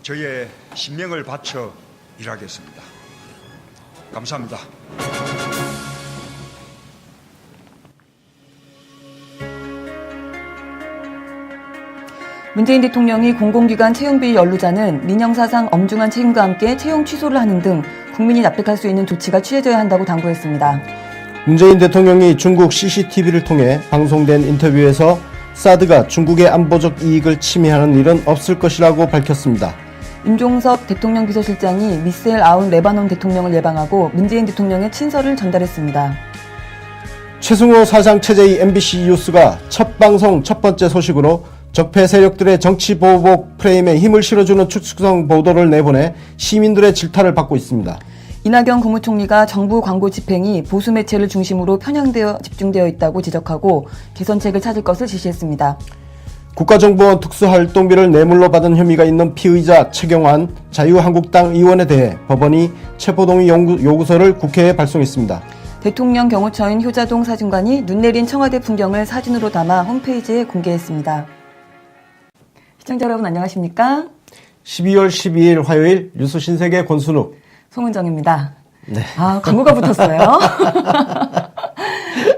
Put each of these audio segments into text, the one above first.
저의 신명을 바쳐 일하겠습니다. 감사합니다. 문재인 대통령이 공공기관 채용비리 연루자는 민영사상 엄중한 책임과 함께 채용 취소를 하는 등 국민이 납득할 수 있는 조치가 취해져야 한다고 당부했습니다. 문재인 대통령이 중국 CCTV를 통해 방송된 인터뷰에서 사드가 중국의 안보적 이익을 침해하는 일은 없을 것이라고 밝혔습니다. 임종석 대통령 비서실장이 미셀 아운 레바논 대통령을 예방하고 문재인 대통령의 친서를 전달했습니다. 최승호 사장 체제의 MBC 뉴스가 첫 방송 첫 번째 소식으로 적폐 세력들의 정치 보복 프레임에 힘을 실어주는 축소성 보도를 내보내 시민들의 질타를 받고 있습니다. 이낙연 국무총리가 정부 광고 집행이 보수 매체를 중심으로 편향되어 집중되어 있다고 지적하고 개선책을 찾을 것을 지시했습니다. 국가정보원 특수활동비를 뇌물로 받은 혐의가 있는 피의자 최경환 자유한국당 의원에 대해 법원이 체포동의 요구서를 국회에 발송했습니다. 대통령 경호처인 효자동 사진관이 눈 내린 청와대 풍경을 사진으로 담아 홈페이지에 공개했습니다. 시청자 여러분 안녕하십니까? 12월 12일 화요일 뉴스 신세계 권순욱 송은정입니다. 네. 아, 광고가 붙었어요.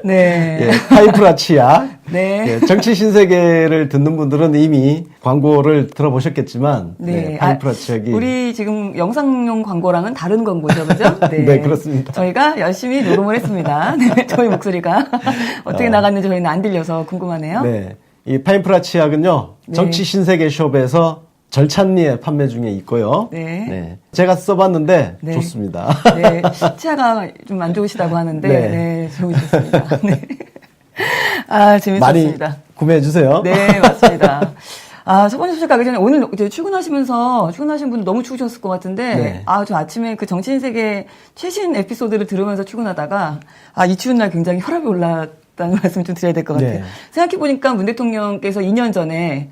네. 예, 파인프라 치약. 네. 예, 정치 신세계를 듣는 분들은 이미 광고를 들어보셨겠지만, 네. 파인프라 치약이. 우리 지금 영상용 광고랑은 다른 광고죠, 그죠? 네, 그렇습니다. 저희가 열심히 녹음을 했습니다. 네, 저희 목소리가 어떻게 나갔는지 저희는 안 들려서 궁금하네요. 네. 이 파인프라 치약은요, 네. 정치 신세계 숍에서 절찬리에 판매 중에 있고요. 네. 제가 써봤는데 네. 좋습니다. 네. 치아가 좀 안 좋으시다고 하는데, 네. 네, 좋으셨습니다. 네. 아, 재밌었습니다. 많이 구매해주세요. 네, 맞습니다. 아, 첫 번째 소식 가기 전에 오늘 이제 출근하신 분 너무 추우셨을 것 같은데, 네. 아, 저 아침에 그 정치인세계 최신 에피소드를 들으면서 출근하다가, 아, 이 추운 날 굉장히 혈압이 올랐다는 말씀 좀 드려야 될 것 같아요. 네. 생각해보니까 문 대통령께서 2년 전에,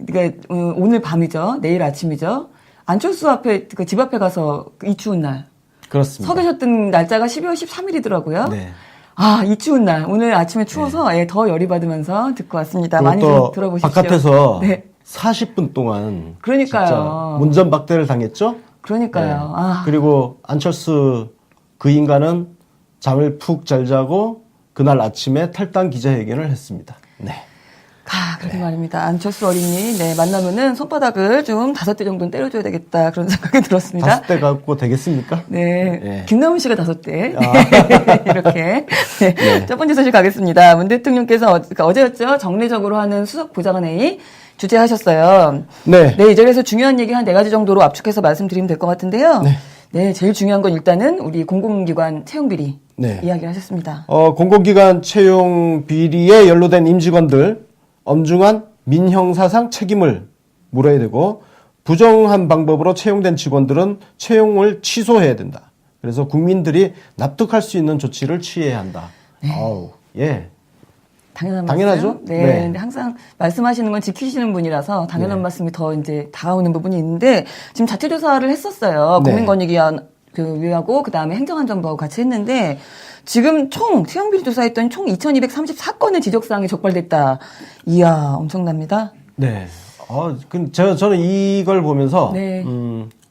그러니까 오늘 밤이죠. 내일 아침이죠. 안철수 앞에, 그 집 앞에 가서 이 추운 날. 그렇습니다. 서 계셨던 날짜가 12월 13일이더라고요. 네. 아, 이 추운 날. 오늘 아침에 추워서 예, 더 열이 받으면서 듣고 왔습니다. 많이 좀 들어보십시오. 바깥에서 네. 40분 동안 그러니까요. 진짜 문전박대를 당했죠. 그러니까요. 네. 아. 그리고 안철수 그 인간은 잠을 푹 잘 자고 그날 아침에 탈당 기자회견을 했습니다. 네. 아, 그렇게 말입니다. 안철수 어린이, 네, 만나면은 손바닥을 좀 5대 정도는 때려줘야 되겠다. 그런 생각이 들었습니다. 5대 갖고 되겠습니까? 네. 네. 김남훈 씨가 5대. 아. 네. 이렇게. 네. 네. 첫 번째 소식 가겠습니다. 문 대통령께서 그러니까 어제였죠. 정례적으로 하는 수석 보좌관회의 주재하셨어요. 네. 네, 이 자리에서 중요한 얘기 한 4가지 정도로 압축해서 말씀드리면 될 것 같은데요. 네. 네, 제일 중요한 건 일단은 우리 공공기관 채용비리 네. 이야기를 하셨습니다. 공공기관 채용 비리에 연루된 임직원들 엄중한 민형사상 책임을 물어야 되고 부정한 방법으로 채용된 직원들은 채용을 취소해야 된다. 그래서 국민들이 납득할 수 있는 조치를 취해야 한다. 네. 아우, 예. 당연하죠. 말씀? 네. 네. 근데 항상 말씀하시는 건 지키시는 분이라서 당연한 네. 말씀이 더 이제 다가오는 부분이 있는데 지금 자체 조사를 했었어요. 네. 국민권익위하고 그다음에 행정안전부하고 같이 했는데 지금 총 채용비리 조사했더니 총 2234건의 지적사항이 적발됐다. 이야, 엄청납니다. 네. 저는 이걸 보면서, 네.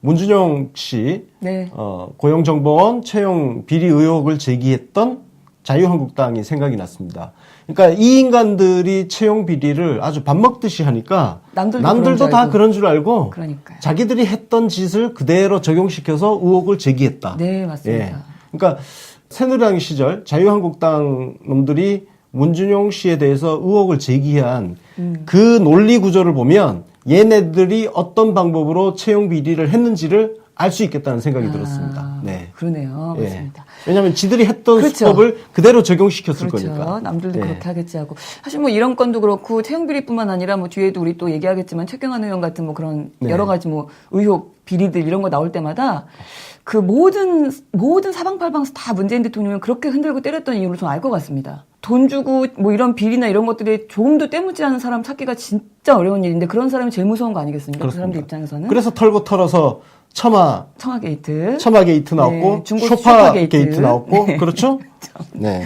문준용 씨, 네. 고용정보원 채용 비리 의혹을 제기했던 자유한국당이 생각이 났습니다. 그러니까 이 인간들이 채용 비리를 아주 밥 먹듯이 하니까 남들도 다 그런 줄 알고 그러니까요. 자기들이 했던 짓을 그대로 적용시켜서 의혹을 제기했다. 네, 맞습니다. 예. 그러니까 새누리당 시절 자유한국당 놈들이 문준용 씨에 대해서 의혹을 제기한 그 논리 구조를 보면 얘네들이 어떤 방법으로 채용 비리를 했는지를 알 수 있겠다는 생각이 들었습니다. 네. 그러네요. 예. 맞습니다. 왜냐하면 지들이 했던 그렇죠. 수법을 그대로 적용시켰을 그렇죠. 거니까. 남들도 예. 그렇게 하겠지 하고. 사실 뭐 이런 건도 그렇고 채용비리뿐만 아니라 뭐 뒤에도 우리 또 얘기하겠지만 최경환 의원 같은 뭐 그런 네. 여러 가지 뭐 의혹, 비리들 이런 거 나올 때마다 그 모든 사방팔방에서 다 문재인 대통령을 그렇게 흔들고 때렸던 이유를 좀 알 것 같습니다. 돈 주고 뭐 이런 비리나 이런 것들에 조금도 때묻지 않은 사람 찾기가 진짜 어려운 일인데 그런 사람이 제일 무서운 거 아니겠습니까? 그 사람들 입장에서는. 그래서 털고 털어서 처마 게이트 나왔고, 네, 중국 쇼파 게이트. 게이트 나왔고, 네. 그렇죠? 네.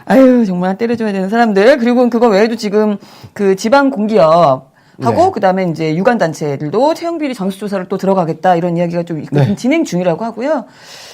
아유, 정말 때려줘야 되는 사람들. 그리고 그거 외에도 지금 그 지방 공기업 하고 네. 그다음에 이제 유관 단체들도 채용 비리 전수 조사를 또 들어가겠다 이런 이야기가 좀 있고 네. 지금 진행 중이라고 하고요.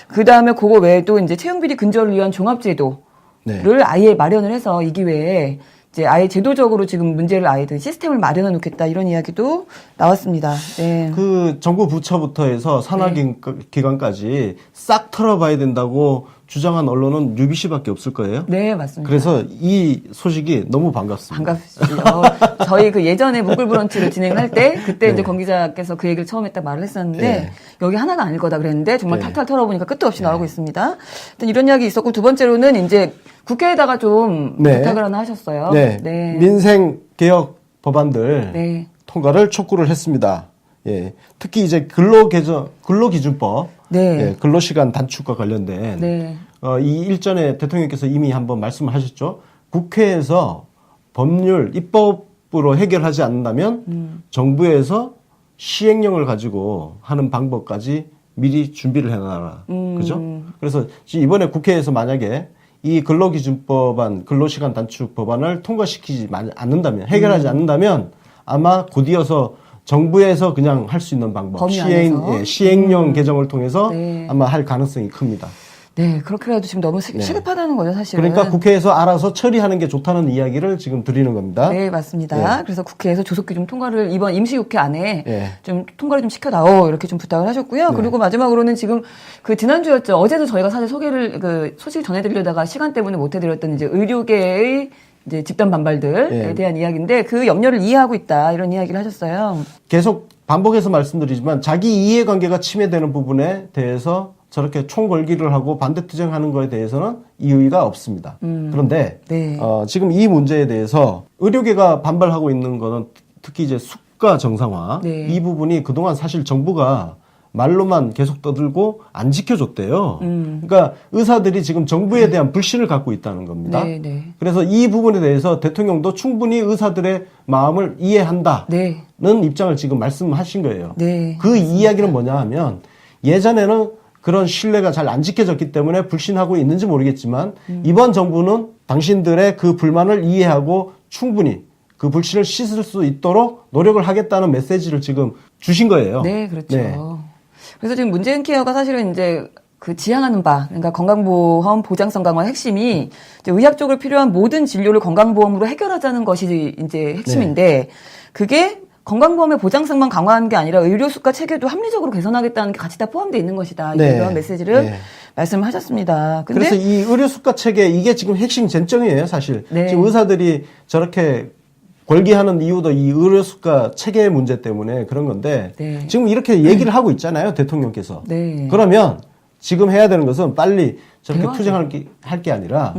그다음에 그거 외에도 이제 채용 비리 근절을 위한 종합제도를 네. 아예 마련을 해서 이 기회에 이제 아예 제도적으로 지금 문제를 아예 시스템을 마련해 놓겠다 이런 이야기도 나왔습니다. 네. 그 정부 부처부터 해서 산하기관까지 싹 털어봐야 된다고 주장한 언론은 UBC밖에 없을 거예요. 네, 맞습니다. 그래서 이 소식이 너무 반갑습니다. 반갑습니다. 저희 그 예전에 목글 브런치를 진행할 때 그때 네. 이제 권 기자께서 그 얘기를 처음 했다 말을 했었는데 네. 여기 하나가 아닐 거다 그랬는데 정말 네. 탈탈 털어보니까 끝도 없이 나오고 있습니다. 일단 이런 이야기 있었고 두 번째로는 이제 국회에다가 좀 네. 부탁을 하나 하셨어요. 네. 민생 개혁 법안들 네. 통과를 촉구를 했습니다. 예. 특히 이제 근로기준법, 네. 예, 근로시간 단축과 관련된 네. 이 일전에 대통령께서 이미 한번 말씀을 하셨죠. 국회에서 법률 입법으로 해결하지 않는다면 정부에서 시행령을 가지고 하는 방법까지 미리 준비를 해놔라. 그죠? 그래서 이번에 국회에서 만약에 이 근로기준법안, 근로시간 단축 법안을 통과시키지 않는다면, 해결하지 않는다면 아마 곧이어서 정부에서 그냥 할 수 있는 방법, 범위 안에서? 시행령 개정을 통해서 네. 아마 할 가능성이 큽니다. 네, 그렇게라도 지금 너무 시급하다는 거죠, 사실은. 그러니까 국회에서 알아서 처리하는 게 좋다는 이야기를 지금 드리는 겁니다. 네, 맞습니다. 네. 그래서 국회에서 조속히 좀 통과를 이번 임시국회 안에 네. 좀 통과를 좀 시켜다오 이렇게 좀 부탁을 하셨고요. 네. 그리고 마지막으로는 지금 그 지난주였죠. 어제도 저희가 사실 소개를 그 소식 전해드리려다가 시간 때문에 못해드렸던 이제 의료계의 이제 집단 반발들에 네. 대한 이야기인데 그 염려를 이해하고 있다 이런 이야기를 하셨어요. 계속 반복해서 말씀드리지만 자기 이해관계가 침해되는 부분에 대해서 저렇게 총궐기를 하고 반대 투쟁하는 거에 대해서는 이의가 없습니다. 그런데 네. 지금 이 문제에 대해서 의료계가 반발하고 있는 거는 특히 이제 수가 정상화 네. 이 부분이 그동안 사실 정부가 말로만 계속 떠들고 안 지켜줬대요. 그러니까 의사들이 지금 정부에 대한 불신을 갖고 있다는 겁니다. 네, 네. 그래서 이 부분에 대해서 대통령도 충분히 의사들의 마음을 이해한다는 네. 입장을 지금 말씀하신 거예요. 네. 그 이야기는 뭐냐 하면 예전에는 그런 신뢰가 잘 안 지켜졌기 때문에 불신하고 있는지 모르겠지만 이번 정부는 당신들의 그 불만을 이해하고 충분히 그 불신을 씻을 수 있도록 노력을 하겠다는 메시지를 지금 주신 거예요. 네, 그렇죠. 네. 그래서 지금 문재인 케어가 사실은 이제 그 지향하는 바, 그러니까 건강보험 보장성 강화 핵심이 이제 의학 쪽으로 필요한 모든 진료를 건강보험으로 해결하자는 것이 이제 핵심인데 그게 건강보험의 보장성만 강화하는 게 아니라 의료수가 체계도 합리적으로 개선하겠다는 게 같이 다 포함되어 있는 것이다. 네. 이런 메시지를 네. 말씀하셨습니다. 근데 그래서 이 의료수가 체계 이게 지금 핵심 쟁점이에요, 사실. 네. 지금 의사들이 저렇게 골기하는 이유도 이 의료수가 체계의 문제 때문에 그런 건데 네. 지금 이렇게 얘기를 하고 있잖아요, 대통령께서. 네. 그러면 지금 해야 되는 것은 빨리 저렇게 대화죠. 투쟁할 게 아니라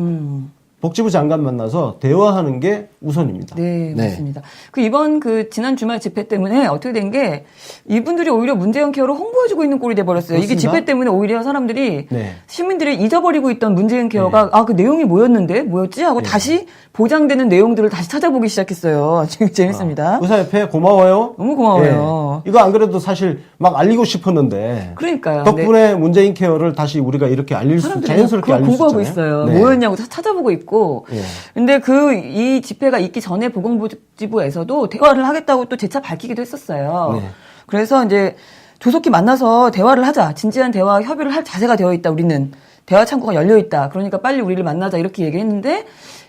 복지부 장관 만나서 대화하는 게 우선입니다. 네, 맞습니다. 그 이번 그 지난 주말 집회 때문에 어떻게 된 게 이분들이 오히려 문재인 케어를 홍보해주고 있는 꼴이 돼버렸어요. 이게 그렇습니다. 집회 때문에 오히려 사람들이 네. 시민들이 잊어버리고 있던 문재인 케어가 아, 그 내용이 뭐였지 하고 다시 보장되는 내용들을 다시 찾아보기 시작했어요. 지금 재밌습니다. 의사협회 고마워요. 너무 고마워요. 예. 이거 안 그래도 사실 막 알리고 싶었는데 그러니까요. 덕분에 문재인 케어를 다시 우리가 이렇게 알릴 수 사람들이 자연스럽게 그걸 알릴 수 공부하고 있잖아요. 있어요. 네. 뭐였냐고 찾아보고 있고. 예. 근데 이 집회가 있기 전에 보건복지부에서도 대화를 하겠다고 또 재차 밝히기도 했었어요. 네. 그래서 이제 조속히 만나서 대화를 하자. 진지한 대화, 협의를 할 자세가 되어 있다. 우리는 대화 창구가 열려 있다. 그러니까 빨리 우리를 만나자 이렇게 얘기했는데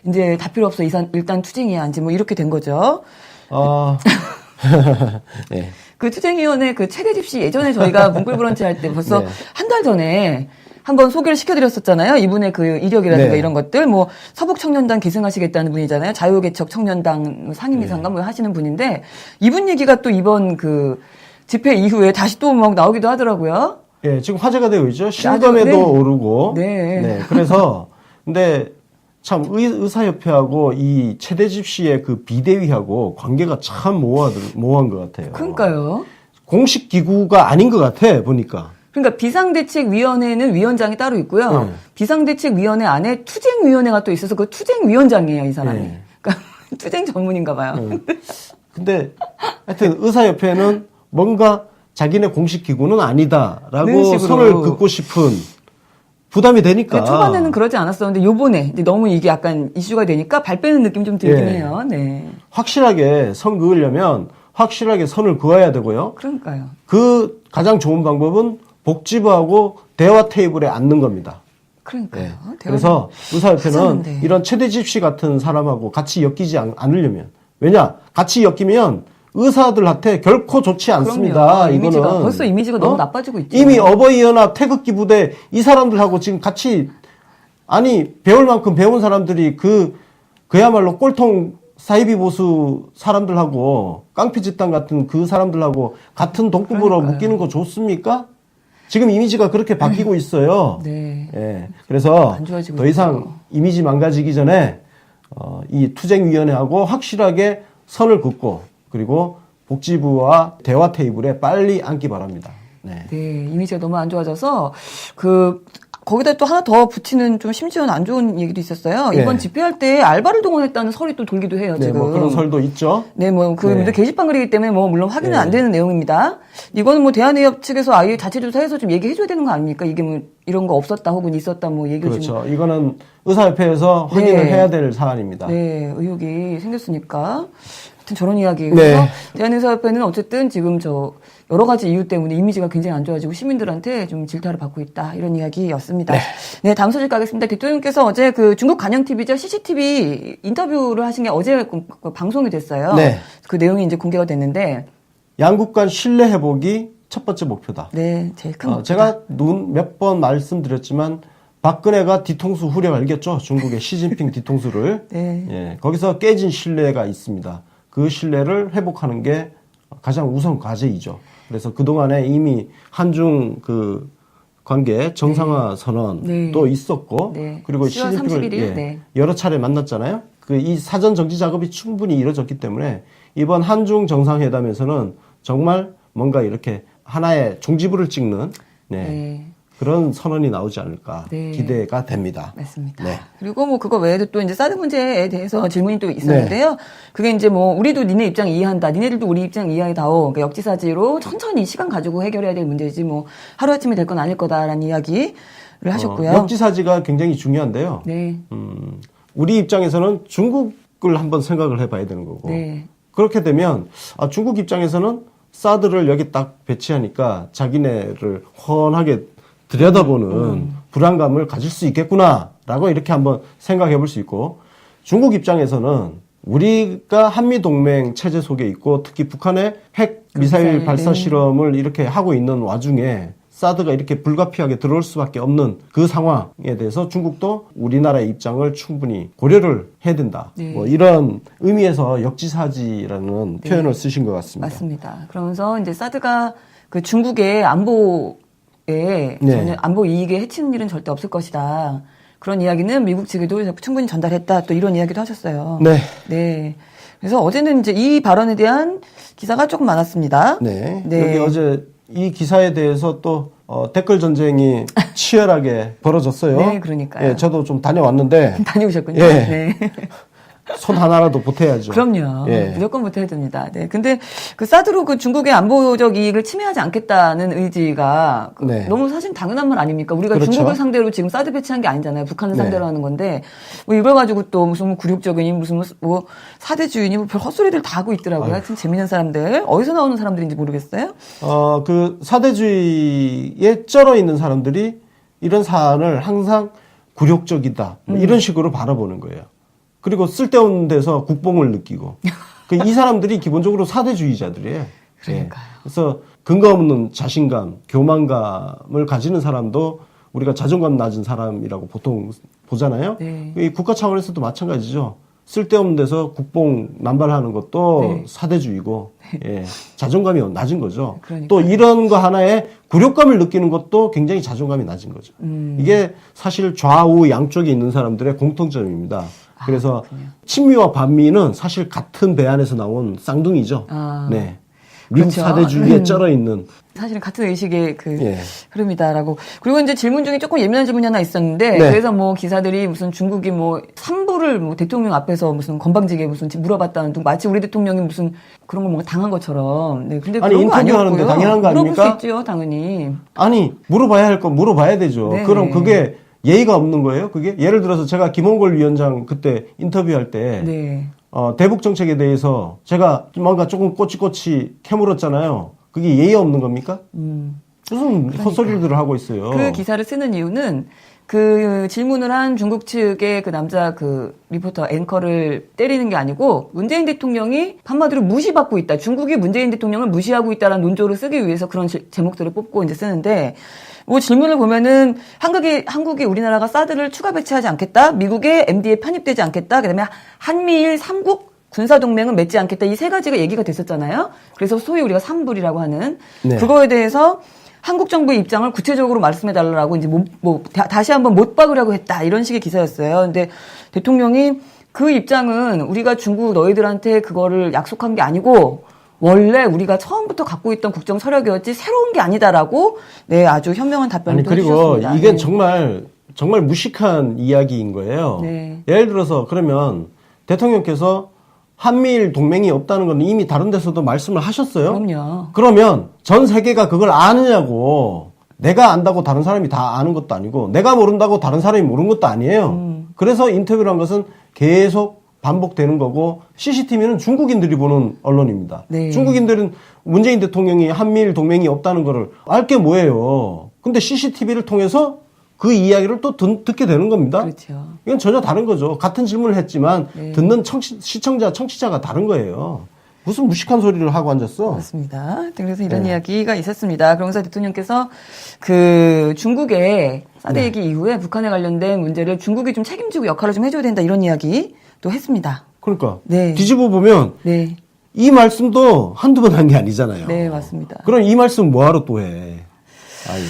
이제 다 필요 없어. 일단 투쟁이야. 이제 뭐 이렇게 된 거죠. 네. 그 투쟁위원회 그 최대 집시 예전에 저희가 문글브런치 할 때 벌써 네. 한 달 전에 한번 소개를 시켜드렸었잖아요. 이분의 그 이력이라든가 네. 이런 것들. 뭐 서북청년단 계승하시겠다는 분이잖아요. 자유개척 청년당 상임이사인가 뭐 하시는 분인데 이분 얘기가 또 이번 그 집회 이후에 다시 또 막 나오기도 하더라고요. 예, 지금 화제가 되고 있죠. 실검에도 네. 오르고. 네. 그래서 근데 참 의사협회하고 이 최대 집시의 그 비대위하고 관계가 참 모호한 것 같아요. 그러니까요. 공식 기구가 아닌 것 같아 보니까. 그러니까 비상대책위원회는 위원장이 따로 있고요. 네. 비상대책위원회 안에 투쟁위원회가 또 있어서 그 투쟁위원장이에요, 이 사람이. 네. 그러니까 투쟁 전문인가 봐요. 근데 하여튼 의사협회는 뭔가 자기네 공식 기구는 아니다라고 그런 식으로. 선을 긋고 싶은 부담이 되니까. 근데 초반에는 그러지 않았었는데 요번에 이제 너무 이게 약간 이슈가 되니까 발 빼는 느낌 좀 들긴 예. 해요. 네. 확실하게 선 그으려면 확실하게 선을 그어야 되고요. 그러니까요. 그 가장 좋은 방법은 복지부하고 대화 테이블에 앉는 겁니다. 그러니까요. 네. 대화를 그래서 의사협회는 하자는데. 이런 최대 집시 같은 사람하고 같이 엮이지 않으려면, 왜냐 같이 엮이면 의사들한테 결코 좋지 않습니다. 그럼요. 이미지가, 이거는 벌써 이미지가 너무 나빠지고 있죠. 이미 어버이연합 태극기 부대 이 사람들하고 지금 같이 아니 배울 만큼 배운 사람들이 그야말로 꼴통 사이비 보수 사람들하고 깡패 집단 같은 그 사람들하고 같은 동급으로 그러니까요. 묶이는 거 좋습니까? 지금 이미지가 그렇게 바뀌고 있어요. 네. 예. 그래서 안 좋아지고 더 이상 있죠. 이미지 망가지기 전에 이 투쟁위원회하고 확실하게 선을 긋고 그리고 복지부와 대화 테이블에 빨리 앉기 바랍니다. 네. 네, 이미지가 너무 안 좋아져서 거기다 또 하나 더 붙이는 좀 심지어는 안 좋은 얘기도 있었어요. 네. 이번 집회할 때 알바를 동원했다는 설이 또 돌기도 해요. 네, 지금. 뭐 그런 설도 있죠. 네, 뭐, 네. 게시판 글이기 때문에 뭐, 물론 확인은 네. 안 되는 내용입니다. 이거는 뭐, 대한의협 측에서 아예 자체조사해서 좀 얘기해줘야 되는 거 아닙니까? 이게 뭐, 이런 거 없었다 혹은 있었다 뭐, 얘기를 좀. 그렇죠. 이거는 의사협회에서 확인을 네. 해야 될 사안입니다. 네, 의혹이 생겼으니까. 하여튼 저런 이야기. 네. 그래서 대한의사협회는 어쨌든 지금 여러 가지 이유 때문에 이미지가 굉장히 안 좋아지고 시민들한테 좀 질타를 받고 있다. 이런 이야기였습니다. 네, 다음 소식 가겠습니다. 대통령께서 어제 중국 간영TV죠. CCTV 인터뷰를 하신 게 어제 방송이 됐어요. 네. 그 내용이 이제 공개가 됐는데. 양국 간 신뢰 회복이 첫 번째 목표다. 네, 제일 큰 목표다. 제가 몇 번 말씀드렸지만 박근혜가 뒤통수 후려 알겠죠? 중국의 시진핑 뒤통수를. 네. 예, 거기서 깨진 신뢰가 있습니다. 그 신뢰를 회복하는 게 가장 우선 과제이죠. 그래서 그동안에 이미 한중 관계 정상화 선언도 네. 있었고, 네. 그리고 10월 시진핑을 31일, 네. 여러 차례 만났잖아요. 이 사전 정지 작업이 충분히 이루어졌기 때문에 이번 한중 정상회담에서는 정말 뭔가 이렇게 하나의 종지부를 찍는 네. 그런 선언이 나오지 않을까 네. 기대가 됩니다. 맞습니다. 네. 그리고 뭐 그거 외에도 또 이제 사드 문제에 대해서 질문이 또 있었는데요. 그게 이제 뭐 우리도 니네 입장 이해한다. 니네들도 우리 입장 이해하다오. 그러니까 역지사지로 천천히 시간 가지고 해결해야 될 문제지 뭐 하루아침에 될 건 아닐 거다라는 이야기를 하셨고요. 역지사지가 굉장히 중요한데요. 네. 우리 입장에서는 중국을 한번 생각을 해봐야 되는 거고. 네. 그렇게 되면 중국 입장에서는 사드를 여기 딱 배치하니까 자기네를 훤하게 들여다보는 불안감을 가질 수 있겠구나라고 이렇게 한번 생각해 볼 수 있고, 중국 입장에서는 우리가 한미동맹 체제 속에 있고 특히 북한의 핵 미사일 발사 실험을 이렇게 하고 있는 와중에 사드가 이렇게 불가피하게 들어올 수밖에 없는 그 상황에 대해서 중국도 우리나라의 입장을 충분히 고려를 해야 된다. 네. 뭐 이런 의미에서 역지사지라는 표현을 쓰신 것 같습니다. 맞습니다. 그러면서 이제 사드가 그 중국의 안보에 전혀 안보 이익에 해치는 일은 절대 없을 것이다. 그런 이야기는 미국 측에도 충분히 전달했다. 또 이런 이야기도 하셨어요. 네. 네. 그래서 어제는 이제 이 발언에 대한 기사가 조금 많았습니다. 네. 네. 여기 어제 이 기사에 대해서 또 댓글 전쟁이 치열하게 벌어졌어요. 네, 그러니까요. 예, 저도 좀 다녀왔는데 다녀오셨군요. 예. 네. 손 하나라도 보태야죠. 그럼요. 예. 무조건 못해야 됩니다. 네. 근데 그 사드로 그 중국의 안보적 이익을 침해하지 않겠다는 의지가 네. 너무 사실 당연한 말 아닙니까? 우리가 그렇죠. 중국을 상대로 지금 사드 배치한 게 아니잖아요. 북한을 네. 상대로 하는 건데 뭐 이걸 가지고 또 무슨 굴욕적이니 무슨 뭐 사대주의니 뭐 별 헛소리들 다 하고 있더라고요. 하여튼 재미있는 사람들. 어디서 나오는 사람들인지 모르겠어요. 그 사대주의에 쩔어 있는 사람들이 이런 사안을 항상 굴욕적이다. 뭐 이런 식으로 바라보는 거예요. 그리고 쓸데없는 데서 국뽕을 느끼고. 이 사람들이 기본적으로 사대주의자들이에요. 그러니까요. 그래서 근거 없는 자신감, 교만감을 가지는 사람도 우리가 자존감 낮은 사람이라고 보통 보잖아요. 네. 이 국가 차원에서도 마찬가지죠. 쓸데없는 데서 국뽕 남발하는 것도 네. 사대주의고, 예, 자존감이 낮은 거죠. 그러니까요. 또 이런 거 하나에 굴욕감을 느끼는 것도 굉장히 자존감이 낮은 거죠. 이게 사실 좌우 양쪽에 있는 사람들의 공통점입니다. 그래서 친미와 반미는 사실 같은 배 안에서 나온 쌍둥이죠. 네. 미국 그렇죠. 사대주의에 쩔어 있는. 사실은 같은 의식의 예. 흐름이다라고. 그리고 이제 질문 중에 조금 예민한 질문이 하나 있었는데, 네. 그래서 뭐 기사들이 무슨 중국이 뭐 삼부를 뭐 대통령 앞에서 무슨 건방지게 무슨 물어봤다는 둥, 마치 우리 대통령이 무슨 그런 거 뭔가 당한 것처럼. 네, 근데 아니, 그런 거 인터뷰하는데 아니었고요. 당연한 거 물어볼 아닙니까? 수 있죠, 당연히. 아니, 물어봐야 할 건 물어봐야 되죠. 네. 그럼 그게 예의가 없는 거예요? 그게? 예를 들어서 제가 김홍걸 위원장 그때 인터뷰할 때, 네. 대북 정책에 대해서 제가 뭔가 조금 꼬치꼬치 캐물었잖아요. 그게 예의 없는 겁니까? 무슨 헛소리들을 하고 있어요. 그 기사를 쓰는 이유는 그 질문을 한 중국 측의 그 남자 그 리포터 앵커를 때리는 게 아니고 문재인 대통령이 한마디로 무시받고 있다. 중국이 문재인 대통령을 무시하고 있다라는 논조를 쓰기 위해서 그런 제목들을 뽑고 이제 쓰는데 뭐 질문을 보면은 한국이 우리나라가 사드를 추가 배치하지 않겠다. 미국의 MD에 편입되지 않겠다. 그다음에 한미일 3국 군사동맹은 맺지 않겠다. 이 세 가지가 얘기가 됐었잖아요. 그래서 소위 우리가 삼불이라고 하는 네. 그거에 대해서 한국 정부의 입장을 구체적으로 말씀해달라고 이제 다시 한번 못 박으려고 했다. 이런 식의 기사였어요. 근데 대통령이 그 입장은 우리가 중국 너희들한테 그거를 약속한 게 아니고 원래 우리가 처음부터 갖고 있던 국정 서력이었지 새로운 게 아니다라고 네, 아주 현명한 답변을 그리고 해주셨습니다. 이게 네. 정말 무식한 이야기인 거예요. 네. 예를 들어서 그러면 대통령께서 한미일 동맹이 없다는 건 이미 다른 데서도 말씀을 하셨어요. 그럼요. 그러면 전 세계가 그걸 아느냐고. 내가 안다고 다른 사람이 다 아는 것도 아니고 내가 모른다고 다른 사람이 모르는 것도 아니에요. 그래서 인터뷰란 것은 계속 반복되는 거고 CCTV는 중국인들이 보는 언론입니다. 네. 중국인들은 문재인 대통령이 한미일 동맹이 없다는 거를 알 게 뭐예요. 근데 CCTV를 통해서 그 이야기를 또 듣게 되는 겁니다. 그렇죠. 이건 전혀 다른 거죠. 같은 질문을 했지만 네. 듣는 시청자, 청취자가 다른 거예요. 무슨 무식한 소리를 하고 앉았어? 맞습니다. 그래서 이런 네. 이야기가 있었습니다. 그러면서 대통령께서 그 중국의 사드 네. 얘기 이후에 북한에 관련된 문제를 중국이 좀 책임지고 역할을 좀 해줘야 된다 이런 이야기 또 했습니다. 그러니까 네. 뒤집어 보면 네, 이 말씀도 한두 번 한 게 아니잖아요. 네 맞습니다. 그럼 이 말씀 뭐하러 또 해? 아유,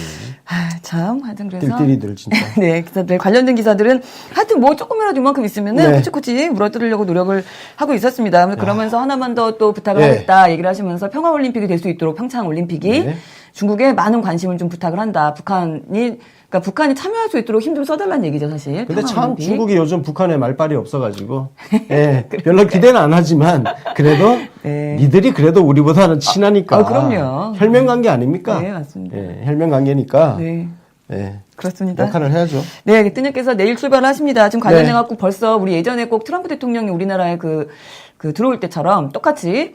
참 하여튼 그래서 띨띨이들 진짜. 네, 기사들 관련된 기사들은 하여튼 뭐 조금이라도 이만큼 있으면은 네. 코치코치 물어뜯으려고 노력을 하고 있었습니다. 그러면서 하나만 더 또 부탁을 네. 하겠다 얘기를 하시면서 평화 올림픽이 될 수 있도록 평창 올림픽이 네. 중국에 많은 관심을 좀 부탁을 한다. 북한이 참여할 수 있도록 힘 좀 써달라는 얘기죠, 사실. 근데 참 평화올림픽. 중국이 요즘 북한에 말빨이 없어가지고 예, 별로 기대는 안 하지만 그래도 네. 니들이 그래도 우리보다는 친하니까 그럼요. 혈맹관계 아닙니까? 네, 맞습니다. 예, 혈맹관계니까 네, 예, 그렇습니다. 역할을 해야죠. 네, 대통령께서 내일 출발을 하십니다. 지금 관련해갖고 벌써 우리 예전에 꼭 트럼프 대통령이 우리나라에 그 들어올 때처럼 똑같이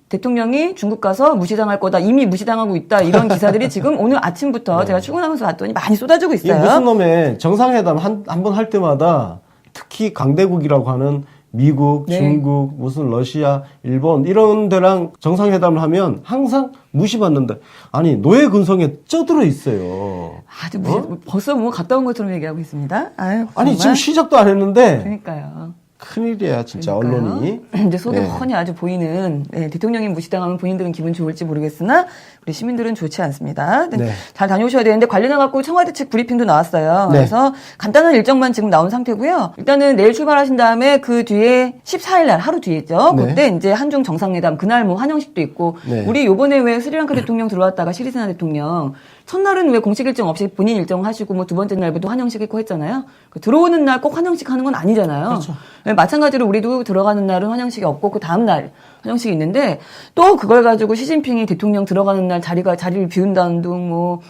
대통령이 중국 가서 무시당할 거다. 이미 무시당하고 있다. 이런 기사들이 지금 오늘 아침부터 제가 출근하면서 봤더니 많이 쏟아지고 이게 있어요. 무슨 놈의 정상회담 한 번 할 때마다 특히 강대국이라고 하는 미국, 네. 중국, 무슨 러시아, 일본 이런 데랑 정상회담을 하면 항상 무시받는다. 아니 노예 근성에 쪄들어 있어요. 아주 벌써 뭐 갔다 온 것처럼 얘기하고 있습니다. 아유, 아니 정말. 지금 시작도 안 했는데 그러니까요. 큰일이야 진짜 그러니까요. 언론이. 이제 속이 네. 훤히 아주 보이는 대통령이 무시당하면 본인들은 기분 좋을지 모르겠으나 우리 시민들은 좋지 않습니다. 네. 네. 잘 다녀오셔야 되는데 관련해갖고 청와대 측 브리핑도 나왔어요. 네. 그래서 간단한 일정만 지금 나온 상태고요. 일단은 내일 출발하신 다음에 그 뒤에 14일 날 하루 뒤에죠. 네. 그때 이제 한중 정상회담 그날 뭐 환영식도 있고 네. 우리 요번에 왜 스리랑카 대통령 들어왔다가 시리세나 대통령 첫날은 왜 공식 일정 없이 본인 일정 하시고 뭐 두 번째 날부터 환영식 있고 했잖아요. 그 들어오는 날 꼭 환영식 하는 건 아니잖아요. 그렇죠. 네, 마찬가지로 우리도 들어가는 날은 환영식이 없고 그 다음 날 환영식이 있는데 또 그걸 가지고 시진핑이 대통령 들어가는 날 자리를 비운다는 둥 뭐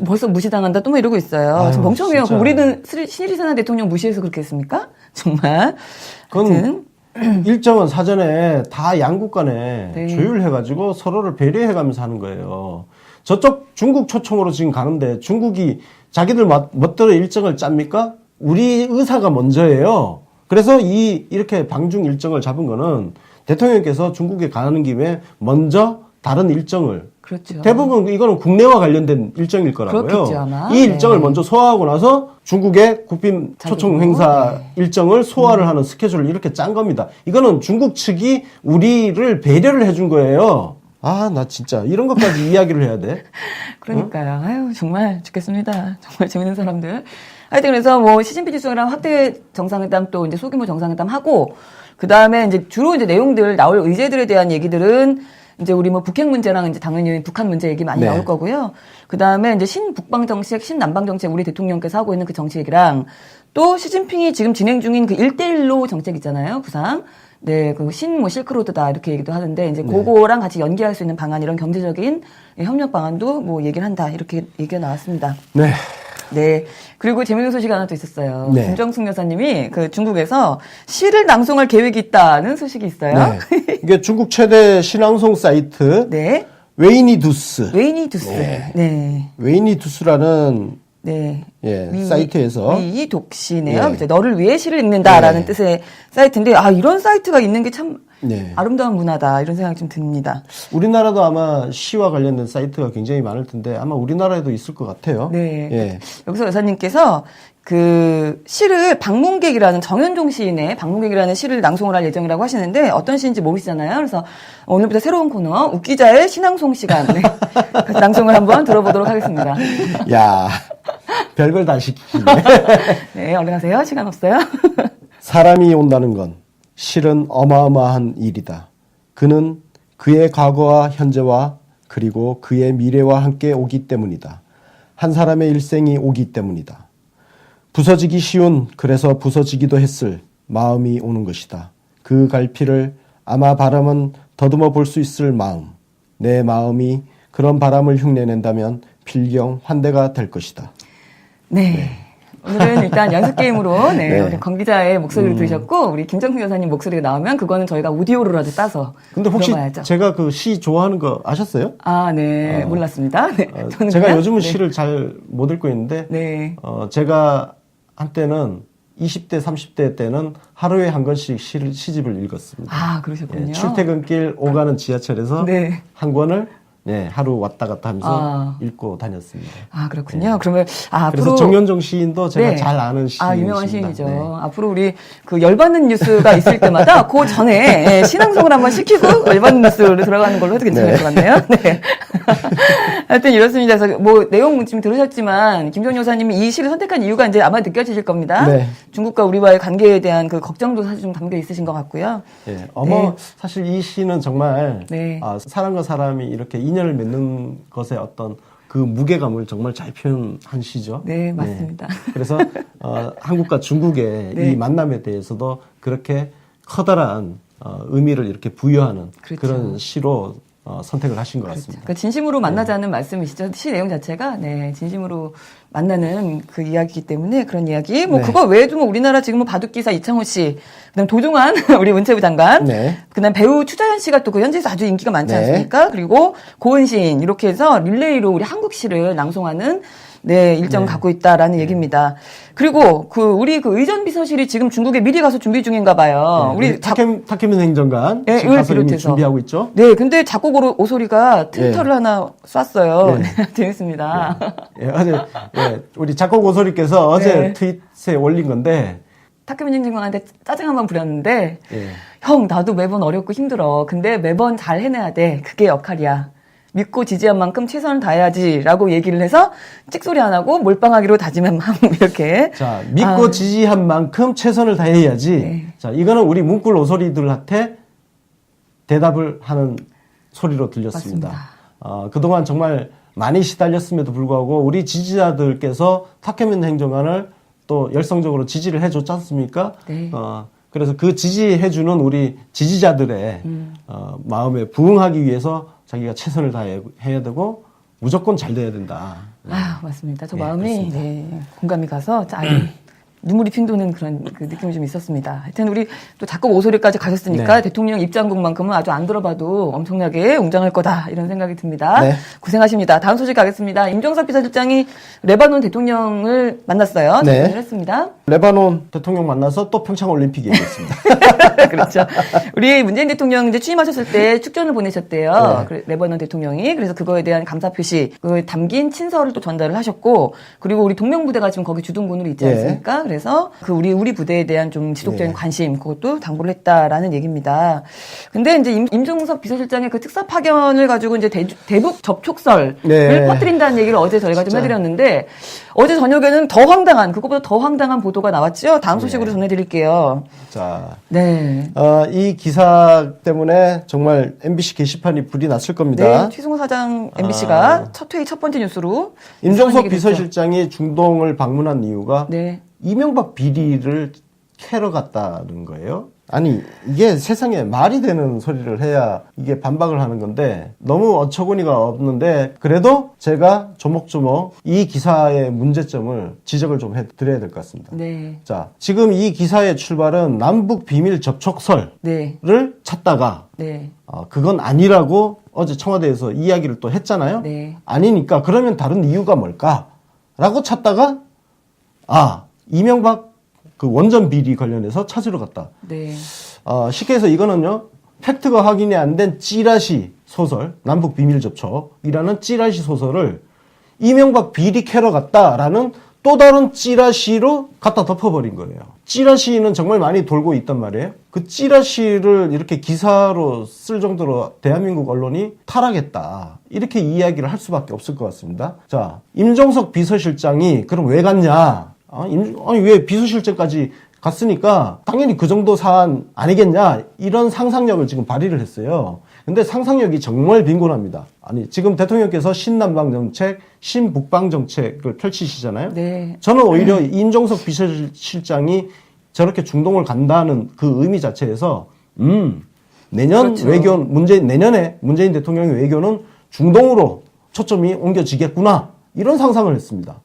벌써 무시당한다 또 뭐 이러고 있어요. 아유, 좀 멍청해요. 진짜. 우리는 시리세나 대통령 무시해서 그렇게 했습니까? 정말. 그건 하여튼 일정은 사전에 다 양국 간에 네. 조율해가지고 서로를 배려해가면서 하는 거예요. 저쪽 중국 초청으로 지금 가는데 중국이 자기들 멋대로 일정을 짭니까? 우리 의사가 먼저예요. 그래서 이렇게 방중 일정을 잡은 거는 대통령께서 중국에 가는 김에 먼저 다른 일정을 그렇죠. 대부분 이거는 국내와 관련된 일정일 거라고요. 그렇겠죠, 아마. 이 일정을 네. 먼저 소화하고 나서 중국의 국빈 초청 자기도, 행사 네. 일정을 소화를 하는 스케줄을 이렇게 짠 겁니다. 이거는 중국 측이 우리를 배려를 해준 거예요. 아, 나 진짜 이런 것까지 이야기를 해야 돼. 그러니까요. 아유, 정말 죽겠습니다. 정말 재밌는 사람들. 하여튼 그래서 뭐 시진핑 주석이랑 확대 정상회담 또 이제 소규모 정상회담 하고 그 다음에 이제 주로 이제 내용들 나올 의제들에 대한 얘기들은 이제 우리 뭐 북핵 문제랑 이제 당연히 북한 문제 얘기 많이 네. 나올 거고요. 그 다음에 이제 신북방 정책, 신남방 정책 우리 대통령께서 하고 있는 그 정책 얘기랑 또 시진핑이 지금 진행 중인 그 1대1로 정책 있잖아요. 부상. 네, 그 뭐 실크로드다 이렇게 얘기도 하는데 이제 그거랑 같이 연계할 수 있는 방안 이런 경제적인 협력 방안도 뭐 얘기를 한다 이렇게 얘기가 나왔습니다. 네. 네. 그리고 재밌는 소식 하나 또 있었어요. 네. 김정숙 여사님이 그 중국에서 시를 낭송할 계획이 있다는 소식이 있어요. 네. 이게 중국 최대 시낭송 사이트 네. 웨이니두스. 웨이니두스. 네. 웨이니두스라는 네. 사이트에서 위 독시네요. 예. 그죠? 너를 위해 시를 읽는다라는 네. 뜻의 사이트인데, 아, 이런 사이트가 있는 게 참 네. 아름다운 문화다. 이런 생각이 좀 듭니다. 우리나라도 아마 시와 관련된 사이트가 굉장히 많을 텐데 아마 우리나라에도 있을 것 같아요. 네. 예. 여기서 여사님께서 그 시를 방문객이라는 정현종 시인의 방문객이라는 시를 낭송을 할 예정이라고 하시는데 어떤 시인지 모르시잖아요. 그래서 오늘부터 새로운 코너 웃기자의 신앙송 시간 네. 낭송을 한번 들어보도록 하겠습니다. 야, 별걸 다 시키네. 네, 얼른 하세요. 시간 없어요. 사람이 온다는 건 실은 어마어마한 일이다. 그는 그의 과거와 현재와 그리고 그의 미래와 함께 오기 때문이다. 한 사람의 일생이 오기 때문이다. 부서지기 쉬운, 그래서 부서지기도 했을 마음이 오는 것이다. 그 갈피를 아마 바람은 더듬어 볼 수 있을 마음. 내 마음이 그런 바람을 흉내낸다면 필경 환대가 될 것이다. 네. 오늘은 일단 연습 게임으로 네, 네. 우리 권 기자의 목소리를 들으셨고 우리 김정숙 여사님 목소리가 나오면 그거는 저희가 오디오로라도 따서 근데 혹시 들어봐야죠. 제가 그 시 좋아하는 거 아셨어요? 아, 네. 몰랐습니다. 네. 저는 제가 그냥, 요즘은 네. 시를 잘 못 읽고 있는데 네. 제가 한때는 20대, 30대 때는 하루에 한 권씩 시집을 읽었습니다. 아, 그러셨군요. 예, 출퇴근길 오가는 지하철에서 네. 한 권을 네, 하루 왔다 갔다 하면서 아. 읽고 다녔습니다. 아, 그렇군요. 그러면 아, 그래서 앞으로 정현종 시인도 제가 네. 잘 아는 시인입니다. 아, 유명한 시인이죠. 네. 앞으로 우리 그 열받는 뉴스가 있을 때마다 그 전에 예, 신앙송을 한번 시키고 열받는 뉴스로 들어가는 걸로 해도 괜찮을 것 같네요. 네. 하여튼 이렇습니다. 그래서 뭐 내용 지금 들으셨지만 김정희 여사님이 이 시를 선택한 이유가 이제 아마 느껴지실 겁니다. 네. 중국과 우리와의 관계에 대한 그 걱정도 사실 좀 담겨 있으신 것 같고요. 예, 네. 사실 이 시는 정말 네. 사람과 사람이 이렇게 인연을 맺는 것의 어떤 그 무게감을 정말 잘 표현한 시죠. 네, 맞습니다. 그래서 한국과 중국의 네. 이 만남에 대해서도 그렇게 커다란 의미를 이렇게 부여하는 그렇죠. 그런 시로 선택을 하신 것 같습니다. 그러니까 진심으로 만나자는 말씀이시죠. 시 내용 자체가 네 진심으로 만나는 그 이야기이기 때문에 그런 이야기. 뭐 네. 그거 외에도 뭐 우리나라 지금 뭐 바둑기사 이창호 씨, 그다음 도종환 우리 문체부 장관, 네. 그다음 배우 추자연 씨가 또 그 현지에서 아주 인기가 많지 네. 않습니까? 그리고 고은 시인 이렇게 해서 릴레이로 우리 한국 시를 낭송하는 네 일정을 갖고 있다라는 얘기입니다. 그리고 그 우리 그 의전 비서실이 지금 중국에 미리 가서 준비 중인가 봐요. 우리 타케민 행정관 네, 지금 을 가서 이미 비롯해서. 준비하고 있죠. 네, 근데 작곡으로 오소리가 트위터를 하나 쐈어요. 네. 네, 재밌습니다. 예, 어제 우리 작곡 오소리께서 어제 네. 트윗에 올린 건데 타케민 행정관한테 짜증 한번 부렸는데 예. 형 나도 매번 어렵고 힘들어. 근데 매번 잘 해내야 돼. 그게 역할이야. 믿고 지지한 만큼 최선을 다해야지라고 얘기를 해서 찍소리 안 하고 몰빵하기로 다짐한 마음 이렇게. 자, 믿고 지지한 만큼 최선을 다해야지. 네. 자, 이거는 우리 문꿀 오소리들한테 대답을 하는 소리로 들렸습니다. 맞습니다. 그동안 정말 많이 시달렸음에도 불구하고 우리 지지자들께서 타케민 행정관을 또 열성적으로 지지를 해줬지 않습니까? 네. 그래서 그 지지해주는 우리 지지자들의 마음에 부응하기 위해서 자기가 최선을 다해야 되고 무조건 잘 돼야 된다. 아 맞습니다. 저 네, 마음이 그렇습니다. 네, 공감이 가서 눈물이 핑 도는 그런 그 느낌이 좀 있었습니다. 하여튼 우리 또 작곡 오소리까지 가셨으니까 네. 대통령 입장곡만큼은 아주 안 들어봐도 엄청나게 웅장할 거다 이런 생각이 듭니다. 네. 고생하십니다. 다음 소식 가겠습니다. 임종석 비서실장이 레바논 대통령을 만났어요. 네. 접견을 했습니다. 레바논 대통령 만나서 또 평창 올림픽 얘기했습니다. 그렇죠. 우리 문재인 대통령 이제 취임하셨을 때 축전을 보내셨대요. 네. 레바논 대통령이. 그래서 그거에 대한 감사 표시, 그 담긴 친서를 또 전달을 하셨고, 그리고 우리 동명부대가 지금 거기 주둔군으로 있지 예. 않습니까? 그래서 그 우리 부대에 대한 좀 지속적인 예. 관심, 그것도 당부를 했다라는 얘기입니다. 근데 이제 임종석 비서실장의 그 특사 파견을 가지고 이제 대북 접촉설을 네. 퍼뜨린다는 얘기를 어제 저희가 좀 진짜. 해드렸는데, 어제 저녁에는 더 황당한, 그것보다 더 황당한 보도가 나왔죠? 다음 소식으로 전해드릴게요. 자, 네. 이 기사 때문에 정말 MBC 게시판이 불이 났을 겁니다. 네, 최승호 사장 MBC가 첫 회의 첫 번째 뉴스로 임종석 얘기를 했죠. 비서실장이 중동을 방문한 이유가 네, 이명박 비리를 캐러 갔다는 거예요. 아니 이게 세상에 말이 되는 소리를 해야 이게 반박을 하는 건데 너무 어처구니가 없는데 그래도 제가 조목조목 이 기사의 문제점을 지적을 좀 해드려야 될 것 같습니다. 네. 자, 지금 이 기사의 출발은 남북 비밀 접촉설을 네. 찾다가 네. 그건 아니라고 어제 청와대에서 이야기를 또 했잖아요. 네. 아니니까 그러면 다른 이유가 뭘까라고 찾다가 이명박 그 원전 비리 관련해서 찾으러 갔다. 네. 쉽게 해서 이거는요, 팩트가 확인이 안 된 찌라시 소설, 남북 비밀 접촉이라는 찌라시 소설을 이명박 비리 캐러 갔다라는 또 다른 찌라시로 갖다 덮어버린 거예요. 찌라시는 정말 많이 돌고 있단 말이에요. 그 찌라시를 이렇게 기사로 쓸 정도로 대한민국 언론이 타락했다. 이렇게 이야기를 할 수밖에 없을 것 같습니다. 자, 임종석 비서실장이 그럼 왜 갔냐? 아니 왜 비서실장까지 갔으니까 당연히 그 정도 사안 아니겠냐 이런 상상력을 지금 발휘를 했어요. 근데 상상력이 정말 빈곤합니다. 아니 지금 대통령께서 신남방 정책, 신북방 정책을 펼치시잖아요. 네. 저는 오히려 임종석 비서실장이 저렇게 중동을 간다는 그 의미 자체에서 내년 그렇죠. 외교 내년에 문재인 대통령의 외교는 중동으로 초점이 옮겨지겠구나 이런 상상을 했습니다.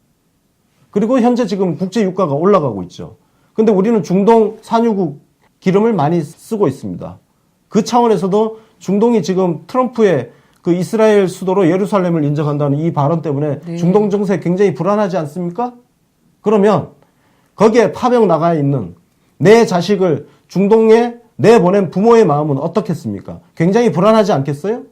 그리고 현재 지금 국제 유가가 올라가고 있죠. 근데 우리는 중동 산유국 기름을 많이 쓰고 있습니다. 그 차원에서도 중동이 지금 트럼프의 그 이스라엘 수도로 예루살렘을 인정한다는 이 발언 때문에 네. 중동 정세 굉장히 불안하지 않습니까? 그러면 거기에 파병 나가 있는 내 자식을 중동에 내보낸 부모의 마음은 어떻겠습니까? 굉장히 불안하지 않겠어요?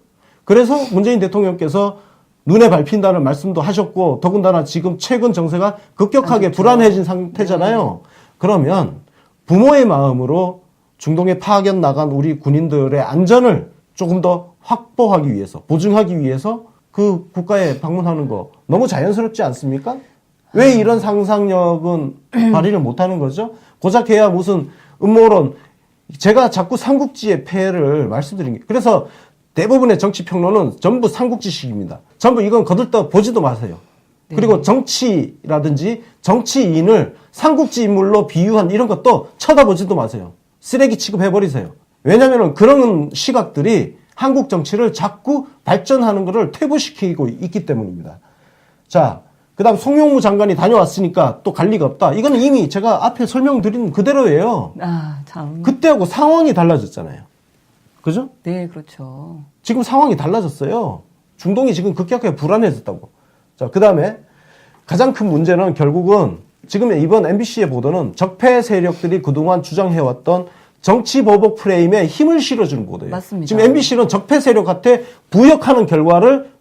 그래서 문재인 대통령께서 눈에 밟힌다는 말씀도 하셨고 더군다나 지금 최근 정세가 급격하게 불안해진 상태잖아요. 네. 그러면 부모의 마음으로 중동에 파견 나간 우리 군인들의 안전을 조금 더 확보하기 위해서 보증하기 위해서 그 국가에 방문하는 거 너무 자연스럽지 않습니까? 왜 이런 상상력은 발휘를 못하는 거죠? 고작 해야 무슨 음모론 제가 자꾸 삼국지의 폐해를 말씀드린 게 그래서 대부분의 정치평론은 전부 삼국지식입니다. 전부 이건 거들떠 보지도 마세요. 네. 그리고 정치라든지 정치인을 삼국지 인물로 비유한 이런 것도 쳐다보지도 마세요. 쓰레기 취급해버리세요. 왜냐하면 그런 시각들이 한국 정치를 자꾸 발전하는 것을 퇴보시키고 있기 때문입니다. 자, 그 다음 송영무 장관이 다녀왔으니까 또 갈 리가 없다. 이건 이미 제가 앞에 설명드린 그대로예요. 참. 그때하고 상황이 달라졌잖아요. 그죠? 네, 그렇죠. 지금 상황이 달라졌어요. 중동이 지금 급격하게 불안해졌다고. 자, 그 다음에 가장 큰 문제는 결국은 지금 이번 MBC의 보도는 적폐 세력들이 그동안 주장해왔던 정치 보복 프레임에 힘을 실어주는 보도예요. 맞습니다. 지금 MBC는 적폐 세력한테 부역하는 결과를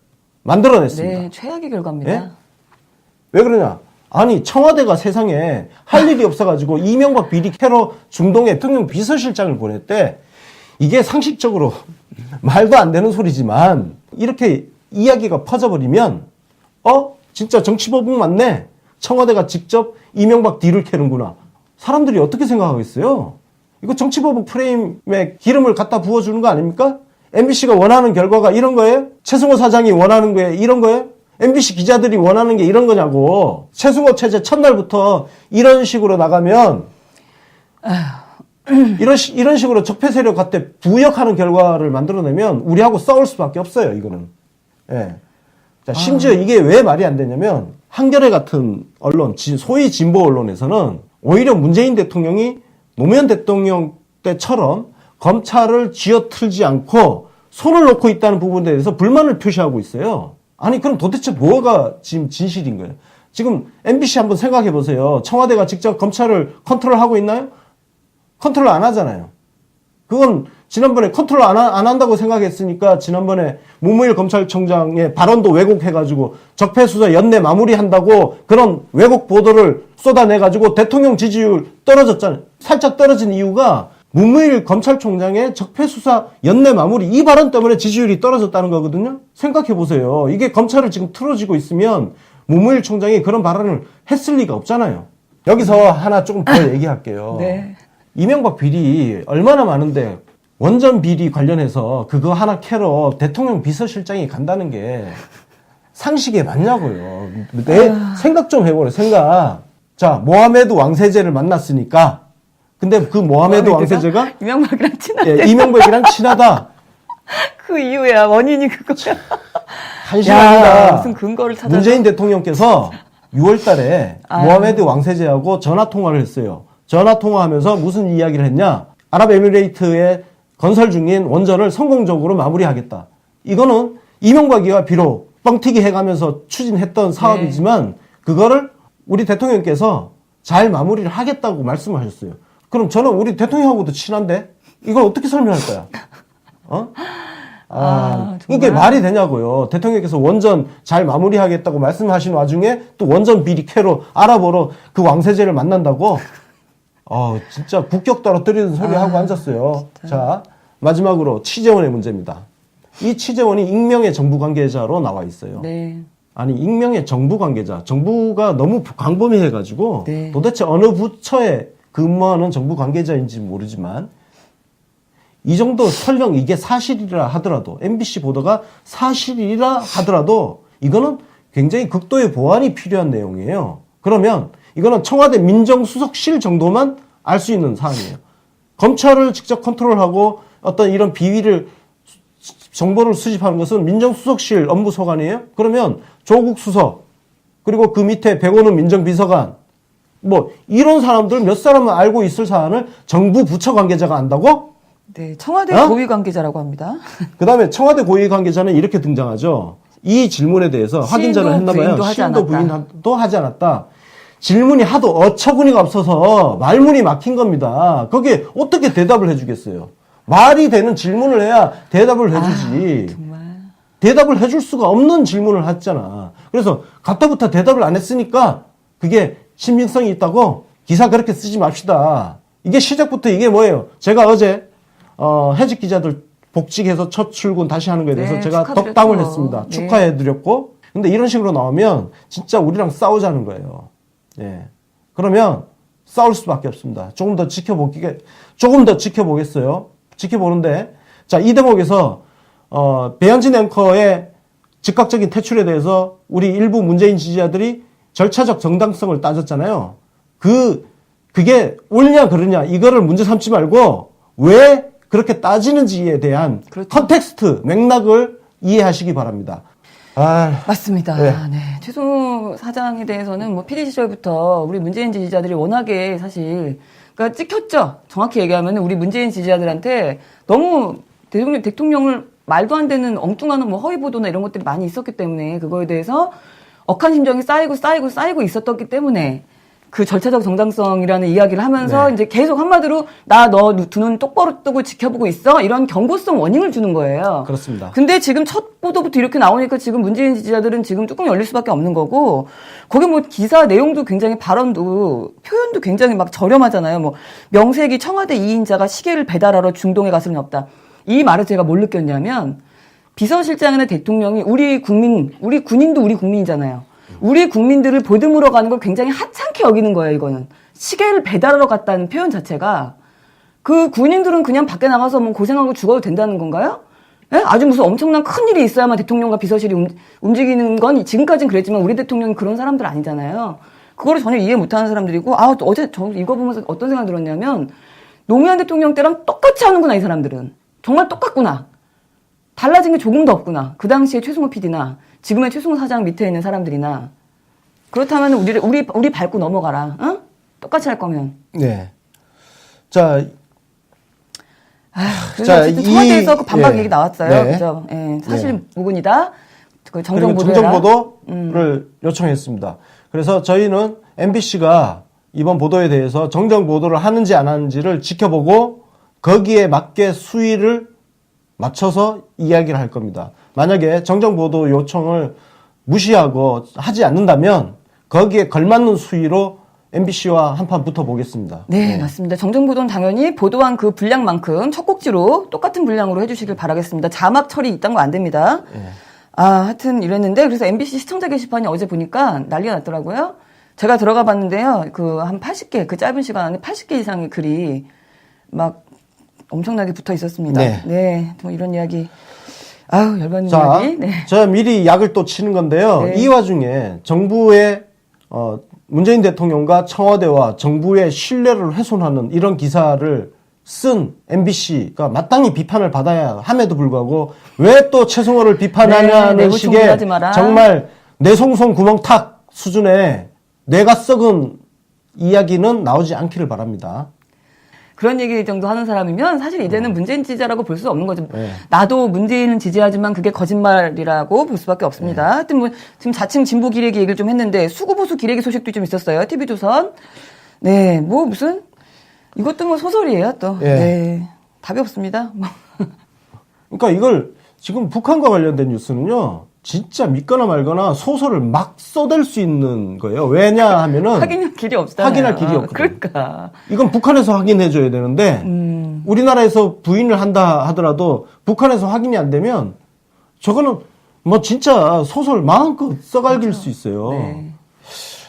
만들어냈습니다. 네, 최악의 결과입니다. 예? 왜 그러냐? 아니 청와대가 세상에 할 일이 없어가지고 이명박 비리 캐러 중동에 대통령 비서실장을 보냈대. 이게 상식적으로 말도 안 되는 소리지만 이렇게 이야기가 퍼져버리면 진짜 정치보복 맞네. 청와대가 직접 이명박 뒤를 캐는구나. 사람들이 어떻게 생각하겠어요? 이거 정치보복 프레임에 기름을 갖다 부어주는 거 아닙니까? MBC가 원하는 결과가 이런 거예요? 최승호 사장이 원하는 게 이런 거예요? MBC 기자들이 원하는 게 이런 거냐고. 최승호 체제 첫날부터 이런 식으로 나가면 이런 식으로 적폐 세력한테 부역하는 결과를 만들어내면 우리하고 싸울 수밖에 없어요, 이거는. 예. 자, 심지어 이게 왜 말이 안 되냐면 한겨레 같은 언론, 소위 진보 언론에서는 오히려 문재인 대통령이 노무현 대통령 때처럼 검찰을 쥐어틀지 않고 손을 놓고 있다는 부분에 대해서 불만을 표시하고 있어요. 아니 그럼 도대체 뭐가 지금 진실인 거예요? 지금 MBC 한번 생각해 보세요. 청와대가 직접 검찰을 컨트롤하고 있나요? 컨트롤 안 하잖아요. 그건 지난번에 컨트롤 안 한다고 생각했으니까 지난번에 문무일 검찰총장의 발언도 왜곡해가지고 적폐수사 연내 마무리한다고 그런 왜곡 보도를 쏟아내가지고 대통령 지지율 떨어졌잖아요. 살짝 떨어진 이유가 문무일 검찰총장의 적폐수사 연내 마무리 이 발언 때문에 지지율이 떨어졌다는 거거든요. 생각해보세요. 이게 검찰을 지금 틀어지고 있으면 문무일 총장이 그런 발언을 했을 리가 없잖아요. 여기서 하나 조금 더 얘기할게요. 네. 이명박 비리 얼마나 많은데 원전 비리 관련해서 그거 하나 캐러 대통령 비서실장이 간다는 게 상식에 맞냐고요. 내 생각 좀 해보래. 생각. 자, 모하메드 왕세제를 만났으니까 근데 그 모하메드 왕세제가 이명박이랑 친하대. 예, 이명박이랑 친하다. 그 이유야. 원인이 그거야. 한심합니다. 무슨 근거를 찾아. 문재인 대통령께서 6월 달에 아유. 모하메드 왕세제하고 전화 통화를 했어요. 전화 통화하면서 무슨 이야기를 했냐? 아랍에미레이트에 건설 중인 원전을 성공적으로 마무리하겠다. 이거는 이명박이가 비록 뻥튀기 해가면서 추진했던 사업이지만 그거를 우리 대통령께서 잘 마무리를 하겠다고 말씀을 하셨어요. 그럼 저는 우리 대통령하고도 친한데 이걸 어떻게 설명할 거야? 어? 이게 말이 되냐고요. 대통령께서 원전 잘 마무리하겠다고 말씀하신 와중에 또 원전 비리 캐로 알아보러 그 왕세제를 만난다고? 진짜 국격 떨어뜨리는 소리 하고 앉았어요. 진짜. 자, 마지막으로 취재원의 문제입니다. 이 취재원이 익명의 정부 관계자로 나와 있어요. 네. 아니, 익명의 정부 관계자. 정부가 너무 광범위해가지고 네. 도대체 어느 부처에 근무하는 정부 관계자인지 모르지만 이 정도 설령 이게 사실이라 하더라도 MBC 보도가 사실이라 하더라도 이거는 굉장히 극도의 보완이 필요한 내용이에요. 그러면 이거는 청와대 민정수석실 정도만 알 수 있는 사안이에요. 검찰을 직접 컨트롤하고 어떤 이런 비위를 정보를 수집하는 것은 민정수석실 업무 소관이에요. 그러면 조국 수석 그리고 그 밑에 백원우 민정비서관 뭐 이런 사람들 몇 사람은 알고 있을 사안을 정부 부처 관계자가 안다고? 네. 청와대 고위 관계자라고 합니다. 그다음에 청와대 고위 관계자는 이렇게 등장하죠. 이 질문에 대해서 확인자를 했나봐요. 시인도 부인도 하지 않았다. 질문이 하도 어처구니가 없어서 말문이 막힌 겁니다. 거기에 어떻게 대답을 해주겠어요? 말이 되는 질문을 해야 대답을 해주지. 정말. 대답을 해줄 수가 없는 질문을 했잖아. 그래서 가타부터 대답을 안 했으니까 그게 신빙성이 있다고 기사 그렇게 쓰지 맙시다. 이게 시작부터 이게 뭐예요? 제가 어제 해직 기자들 복직해서 첫 출근 다시 하는 거에 대해서 네, 제가 축하드렸죠. 덕담을 했습니다. 네. 축하해드렸고 근데 이런 식으로 나오면 진짜 우리랑 싸우자는 거예요. 예. 그러면 싸울 수밖에 없습니다. 조금 더 지켜보겠어요. 지켜보는데 자, 이 대목에서 배현진 앵커의 즉각적인 퇴출에 대해서 우리 일부 문재인 지지자들이 절차적 정당성을 따졌잖아요. 그게 옳냐 그러냐 이거를 문제 삼지 말고 왜 그렇게 따지는지에 대한 그렇죠. 컨텍스트 맥락을 이해하시기 바랍니다. 맞습니다. 네. 네. 최승우 사장에 대해서는 뭐 PD 시절부터 우리 문재인 지지자들이 워낙에 사실 그러니까 찍혔죠. 정확히 얘기하면 우리 문재인 지지자들한테 너무 대통령을 말도 안 되는 엉뚱한 뭐 허위 보도나 이런 것들이 많이 있었기 때문에 그거에 대해서 억한 심정이 쌓이고 있었기 때문에 그 절차적 정당성이라는 이야기를 하면서 네. 이제 계속 한마디로 나 너 두 눈 똑바로 뜨고 지켜보고 있어 이런 경고성 워닝을 주는 거예요. 그렇습니다. 근데 지금 첫 보도부터 이렇게 나오니까 지금 문재인 지지자들은 지금 뚜껑 열릴 수밖에 없는 거고 거기 뭐 기사 내용도 굉장히 발언도 표현도 굉장히 막 저렴하잖아요. 뭐 명색이 청와대 2인자가 시계를 배달하러 중동에 갈 수는 없다. 이 말을 제가 뭘 느꼈냐면 비서실장이나 대통령이 우리 군인도 우리 국민이잖아요. 우리 국민들을 보듬으러 가는 걸 굉장히 하찮게 여기는 거예요, 이거는. 시계를 배달하러 갔다는 표현 자체가 그 군인들은 그냥 밖에 나가서 뭐 고생하고 죽어도 된다는 건가요? 예? 아주 무슨 엄청난 큰 일이 있어야만 대통령과 비서실이 움직이는 건 지금까지는 그랬지만 우리 대통령이 그런 사람들 아니잖아요. 그거를 전혀 이해 못하는 사람들이고 어제 저 이거 보면서 어떤 생각 들었냐면 노무현 대통령 때랑 똑같이 하는구나, 이 사람들은. 정말 똑같구나. 달라진 게 조금도 없구나. 그 당시에 최승호 PD나 지금의 최승호 사장 밑에 있는 사람들이나 그렇다면 우리 밟고 넘어가라. 어? 똑같이 할 거면. 네. 자, 그래서 어쨌든 청와대에서 그 반박 예. 얘기 나왔어요. 네. 그죠? 예, 사실 네. 무근이다. 그 그리고 정정보도를 요청했습니다. 그래서 저희는 MBC가 이번 보도에 대해서 정정보도를 하는지 안 하는지를 지켜보고 거기에 맞게 수위를 맞춰서 이야기를 할 겁니다. 만약에 정정보도 요청을 무시하고 하지 않는다면 거기에 걸맞는 수위로 MBC와 한판 붙어보겠습니다. 네, 맞습니다. 정정보도는 당연히 보도한 그 분량만큼 첫 곡지로 똑같은 분량으로 해주시길 바라겠습니다. 자막 처리 이딴 거 안 됩니다. 네. 하여튼 이랬는데 그래서 MBC 시청자 게시판이 어제 보니까 난리가 났더라고요. 제가 들어가 봤는데요. 그 한 80개, 그 짧은 시간 안에 80개 이상의 글이 막 엄청나게 붙어 있었습니다. 네, 뭐 이런 이야기. 열받는 이야기. 네. 저 미리 약을 또 치는 건데요. 네. 이 와중에 정부의 문재인 대통령과 청와대와 정부의 신뢰를 훼손하는 이런 기사를 쓴 MBC가 마땅히 비판을 받아야 함에도 불구하고 왜 또 최승호를 비판하냐는 네, 식의 내부충돌하지 마라. 정말 내송송 구멍탁 수준의 뇌가 썩은 이야기는 나오지 않기를 바랍니다. 그런 얘기 정도 하는 사람이면 사실 이제는 문재인 지지자라고 볼 수 없는 거죠. 네. 나도 문재인은 지지하지만 그게 거짓말이라고 볼 수밖에 없습니다. 하여튼 뭐 지금 자칭 진보 기레기 얘기를 좀 했는데 수구보수 기레기 소식도 좀 있었어요. TV조선. 네, 뭐 무슨 이것도 뭐 소설이에요 또. 예. 네, 답이 없습니다. 그러니까 이걸 지금 북한과 관련된 뉴스는요. 진짜 믿거나 말거나 소설을 막 써댈 수 있는 거예요. 왜냐 하면은 확인할 길이 없잖아요. 확인할 길이 없거든. 그러니까. 이건 북한에서 확인해줘야 되는데 우리나라에서 부인을 한다 하더라도 북한에서 확인이 안 되면 저거는 뭐 진짜 소설 마음껏 써갈길 수 있어요. 네.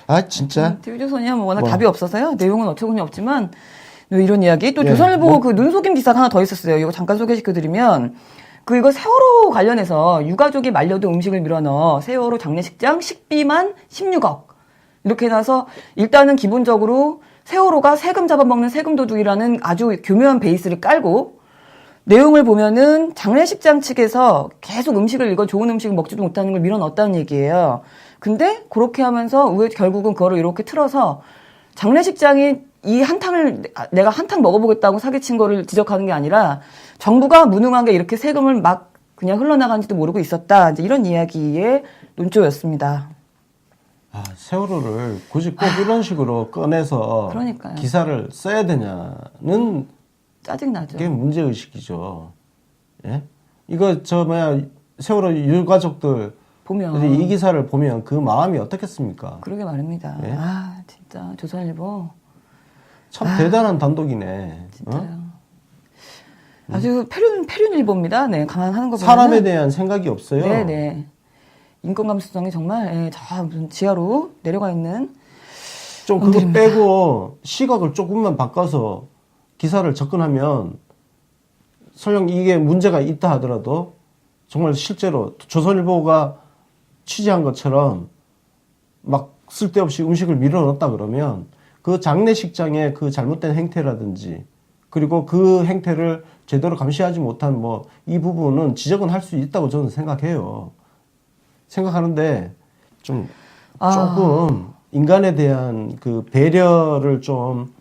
아 진짜. TV조선이야 뭐 워낙 뭐. 답이 없어서요. 내용은 어처구니 없지만 이런 이야기. 또 예, 조선일보 뭐. 그 눈속임 기사가 하나 더 있었어요. 이거 잠깐 소개시켜드리면 이거 세월호 관련해서 유가족이 말려도 음식을 밀어넣어 세월호 장례식장 식비만 16억 이렇게 해놔서 일단은 기본적으로 세월호가 세금 잡아먹는 세금 도둑이라는 아주 교묘한 베이스를 깔고 내용을 보면은 장례식장 측에서 계속 음식을 이거 좋은 음식을 먹지도 못하는 걸 밀어넣었다는 얘기예요. 근데 그렇게 하면서 결국은 그거를 이렇게 틀어서 장례식장이 이 한탕을 내가 한탕 먹어보겠다고 사기친 거를 지적하는 게 아니라 정부가 무능하게 이렇게 세금을 막 그냥 흘러나간지도 모르고 있었다. 이제 이런 이야기의 논조였습니다. 아, 세월호를 굳이 꼭 이런 식으로 꺼내서 그러니까요. 기사를 써야 되냐는 짜증나죠. 게 문제의식이죠. 예? 이거 세월호 유가족들 보면 이 기사를 보면 그 마음이 어떻겠습니까? 그러게 말입니다. 예? 아 진짜 조선일보 참 대단한 단독이네. 진짜요. 어? 아주 패륜일보입니다. 네, 가만하는 거 보면 사람에 대한 생각이 없어요. 네네. 인권 감수성이 정말 저 무슨 지하로 내려가 있는 좀 그거 놈들입니다. 빼고 시각을 조금만 바꿔서 기사를 접근하면 설령 이게 문제가 있다 하더라도 정말 실제로 조선일보가 취재한 것처럼 막 쓸데없이 음식을 밀어넣었다 그러면 그 장례식장의 그 잘못된 행태라든지 그리고 그 행태를 제대로 감시하지 못한 뭐 이 부분은 지적은 할 수 있다고 저는 생각해요. 생각하는데 좀 조금 인간에 대한 그 배려를 좀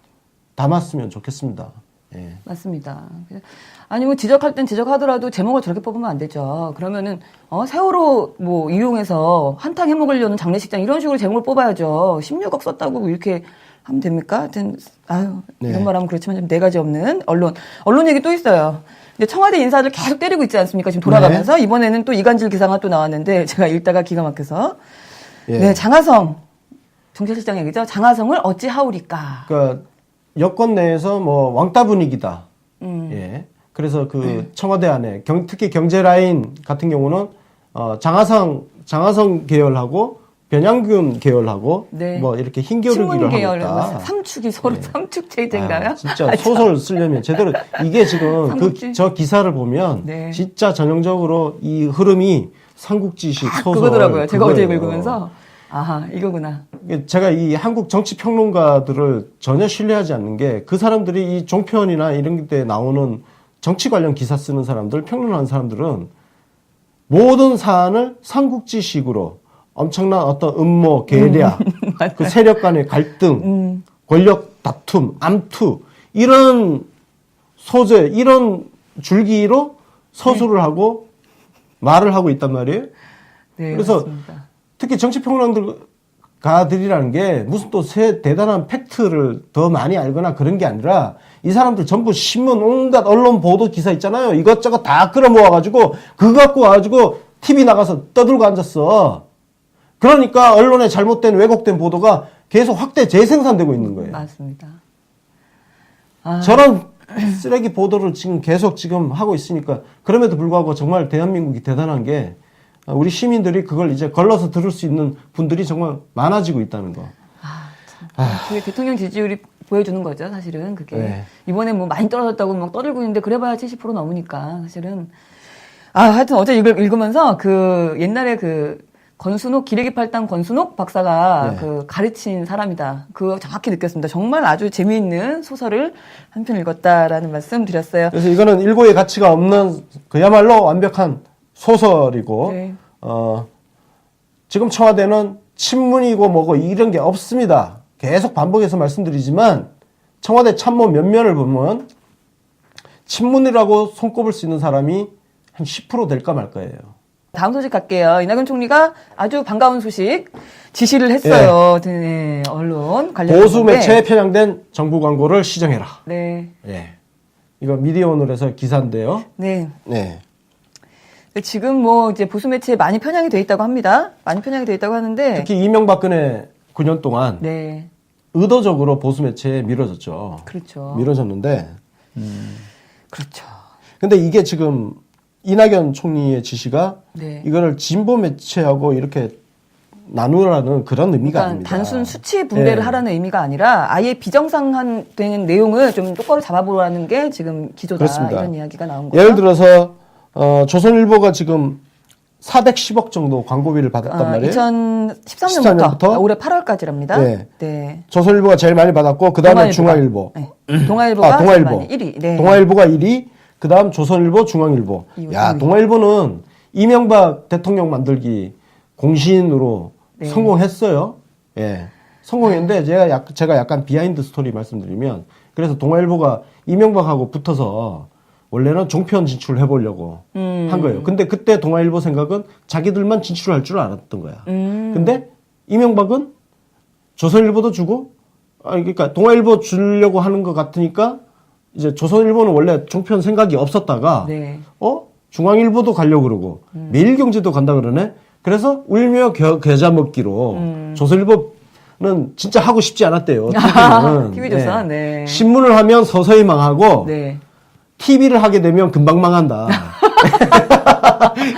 담았으면 좋겠습니다. 예. 맞습니다. 아니 뭐 지적할 땐 지적하더라도 제목을 저렇게 뽑으면 안 되죠. 그러면은 세월호 뭐 이용해서 한탕 해먹으려는 장례식장 이런 식으로 제목을 뽑아야죠. 16억 썼다고 이렇게 하면 됩니까? 하여튼 네. 이런 말하면 그렇지만 좀 네 가지 없는 언론 얘기 또 있어요. 근데 청와대 인사들 계속 때리고 있지 않습니까? 지금 돌아가면서 이번에는 또 이간질 기사가 또 나왔는데 제가 읽다가 기가 막혀서 예. 네, 장하성 정치실장 얘기죠. 장하성을 어찌 하오리까? 그러니까 여권 내에서 뭐 왕따 분위기다. 예. 그래서 그 청와대 안에 특히 경제 라인 같은 경우는 장하성 계열하고 변양균 계열하고 네. 뭐 이렇게 힘겨루기를 친문 하고 계열 있다. 삼축이 서로 삼축 체제인가요? 아, 진짜 소설 쓰려면 제대로 이게 지금 삼국지? 저 기사를 보면 네. 진짜 전형적으로 이 흐름이 삼국지식 소설 그거더라고요. 제가 어제 그거예요. 읽으면서 아하 이거구나. 제가 이 한국 정치 평론가들을 전혀 신뢰하지 않는 게 그 사람들이 이 종편이나 이런 데 나오는 정치 관련 기사 쓰는 사람들, 평론하는 사람들은 모든 사안을 삼국지식으로 엄청난 어떤 음모, 계략, 그 세력 간의 갈등, 권력 다툼, 암투 이런 소재, 이런 줄기로 서술을 하고 말을 하고 있단 말이에요. 네, 그래서 맞습니다. 특히 정치평론가들이라는 게 무슨 또 대단한 팩트를 더 많이 알거나 그런 게 아니라 이 사람들 전부 신문 온갖 언론 보도 기사 있잖아요. 이것저것 다 끌어모아가지고 그거 갖고 와가지고 TV 나가서 떠들고 앉았어. 그러니까 언론의 잘못된 왜곡된 보도가 계속 확대 재생산되고 있는 거예요. 맞습니다. 저런 쓰레기 보도를 계속 하고 있으니까 그럼에도 불구하고 정말 대한민국이 대단한 게 우리 시민들이 그걸 이제 걸러서 들을 수 있는 분들이 정말 많아지고 있다는 거. 그게 대통령 지지율이 보여주는 거죠, 사실은 그게. 네. 이번에 뭐 많이 떨어졌다고 막 떠들고 있는데 그래봐야 70% 넘으니까 사실은. 하여튼 어제 읽으면서 옛날에 권순옥 기레기 팔당 권순옥 박사가 네. 그 가르친 사람이다. 그거 정확히 느꼈습니다. 정말 아주 재미있는 소설을 한 편 읽었다라는 말씀 드렸어요. 그래서 이거는 일고의 가치가 없는 그야말로 완벽한 소설이고 네. 지금 청와대는 친문이고 뭐고 이런 게 없습니다. 계속 반복해서 말씀드리지만 청와대 참모 면면을 보면 친문이라고 손꼽을 수 있는 사람이 한 10% 될까 말 거예요. 다음 소식 갈게요. 이낙연 총리가 아주 반가운 소식 지시를 했어요. 네, 언론 관련 보수 매체에 편향된 정부 광고를 시정해라. 네, 예. 이거 미디어오늘에서 기사인데요. 네. 네. 지금 뭐 이제 보수 매체에 많이 편향이 돼 있다고 합니다. 많이 편향이 돼 있다고 하는데 특히 이명박근혜 9년 동안 네, 의도적으로 보수 매체에 밀어졌죠. 그렇죠. 밀어졌는데 그렇죠. 근데 이게 지금 이낙연 총리의 지시가 네. 이거를 진보 매체하고 이렇게 나누라는 그런 의미가 그러니까 아닙니다. 단순 수치 분배를 네. 하라는 의미가 아니라 아예 비정상화된 내용을 좀 똑바로 잡아보라는 게 지금 기조다. 그렇습니다. 이런 이야기가 나온 거예요. 예를 들어서 조선일보가 지금 410억 정도 광고비를 받았단 말이에요. 2013년부터 올해 8월까지랍니다. 네. 네. 조선일보가 제일 많이 받았고 그 다음에 중앙일보. 네. 동아일보가 제일 동아일보. 많이 1위. 네. 동아일보가 1위, 그 다음 조선일보, 중앙일보. 야, 동아일보는 이명박 대통령 만들기 공신으로 네. 성공했어요. 예. 성공했는데 제가 약간 비하인드 스토리 말씀드리면 그래서 동아일보가 이명박하고 붙어서 원래는 종편 진출을 해보려고 한 거예요. 근데 그때 동아일보 생각은 자기들만 진출할 줄 알았던 거야. 근데 이명박은 조선일보도 주고, 그러니까 동아일보 주려고 하는 것 같으니까 이제 조선일보는 원래 종편 생각이 없었다가, 네. 중앙일보도 가려고 그러고, 매일경제도 간다 그러네? 그래서 울며 겨자 먹기로 조선일보는 진짜 하고 싶지 않았대요. TV는. TV조선, 네. 신문을 하면 서서히 망하고, 네. TV를 하게 되면 금방 망한다.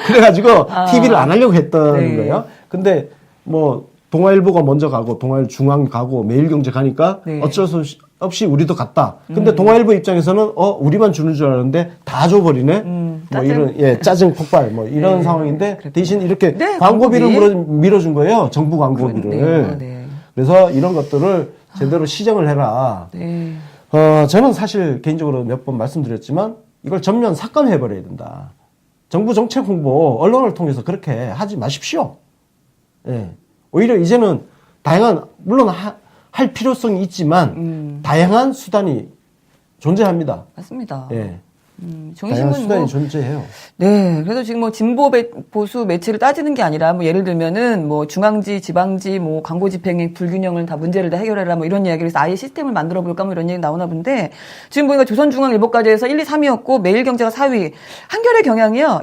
그래가지고 TV를 안 하려고 했던 네. 거예요. 근데 뭐 동아일보가 먼저 가고 동아일중앙 가고 매일경제 가니까 네. 어쩔 수 없이 우리도 갔다. 근데 동아일보 입장에서는 우리만 주는 줄 알았는데 다 줘버리네. 뭐 짜증. 이런 짜증 폭발 뭐 이런 네. 상황인데 그랬군요. 대신 이렇게 네, 광고비를 광고비. 밀어준 거예요. 정부 광고비를. 그렇네요. 네. 그래서 이런 것들을 제대로 시정을 해라. 네. 저는 사실 개인적으로 몇 번 말씀드렸지만 이걸 전면 삭감해버려야 된다. 정부 정책 홍보 언론을 통해서 그렇게 하지 마십시오. 예. 오히려 이제는 다양한 물론 할 필요성이 있지만 다양한 수단이 존재합니다. 맞습니다. 예. 다양한 정의신문 수단이 뭐 존재해요. 네, 그래서 지금 뭐 진보 보수 매체를 따지는 게 아니라 뭐 예를 들면은 뭐 중앙지, 지방지, 뭐 광고 집행의 불균형을 다 문제를 다 해결해라 뭐 이런 이야기를 해서 아예 시스템을 만들어 볼까 뭐 이런 얘기 나오나 본데 지금 보니까 조선중앙일보까지 해서 1, 2, 3위였고 매일경제가 4위, 한겨레 경향이요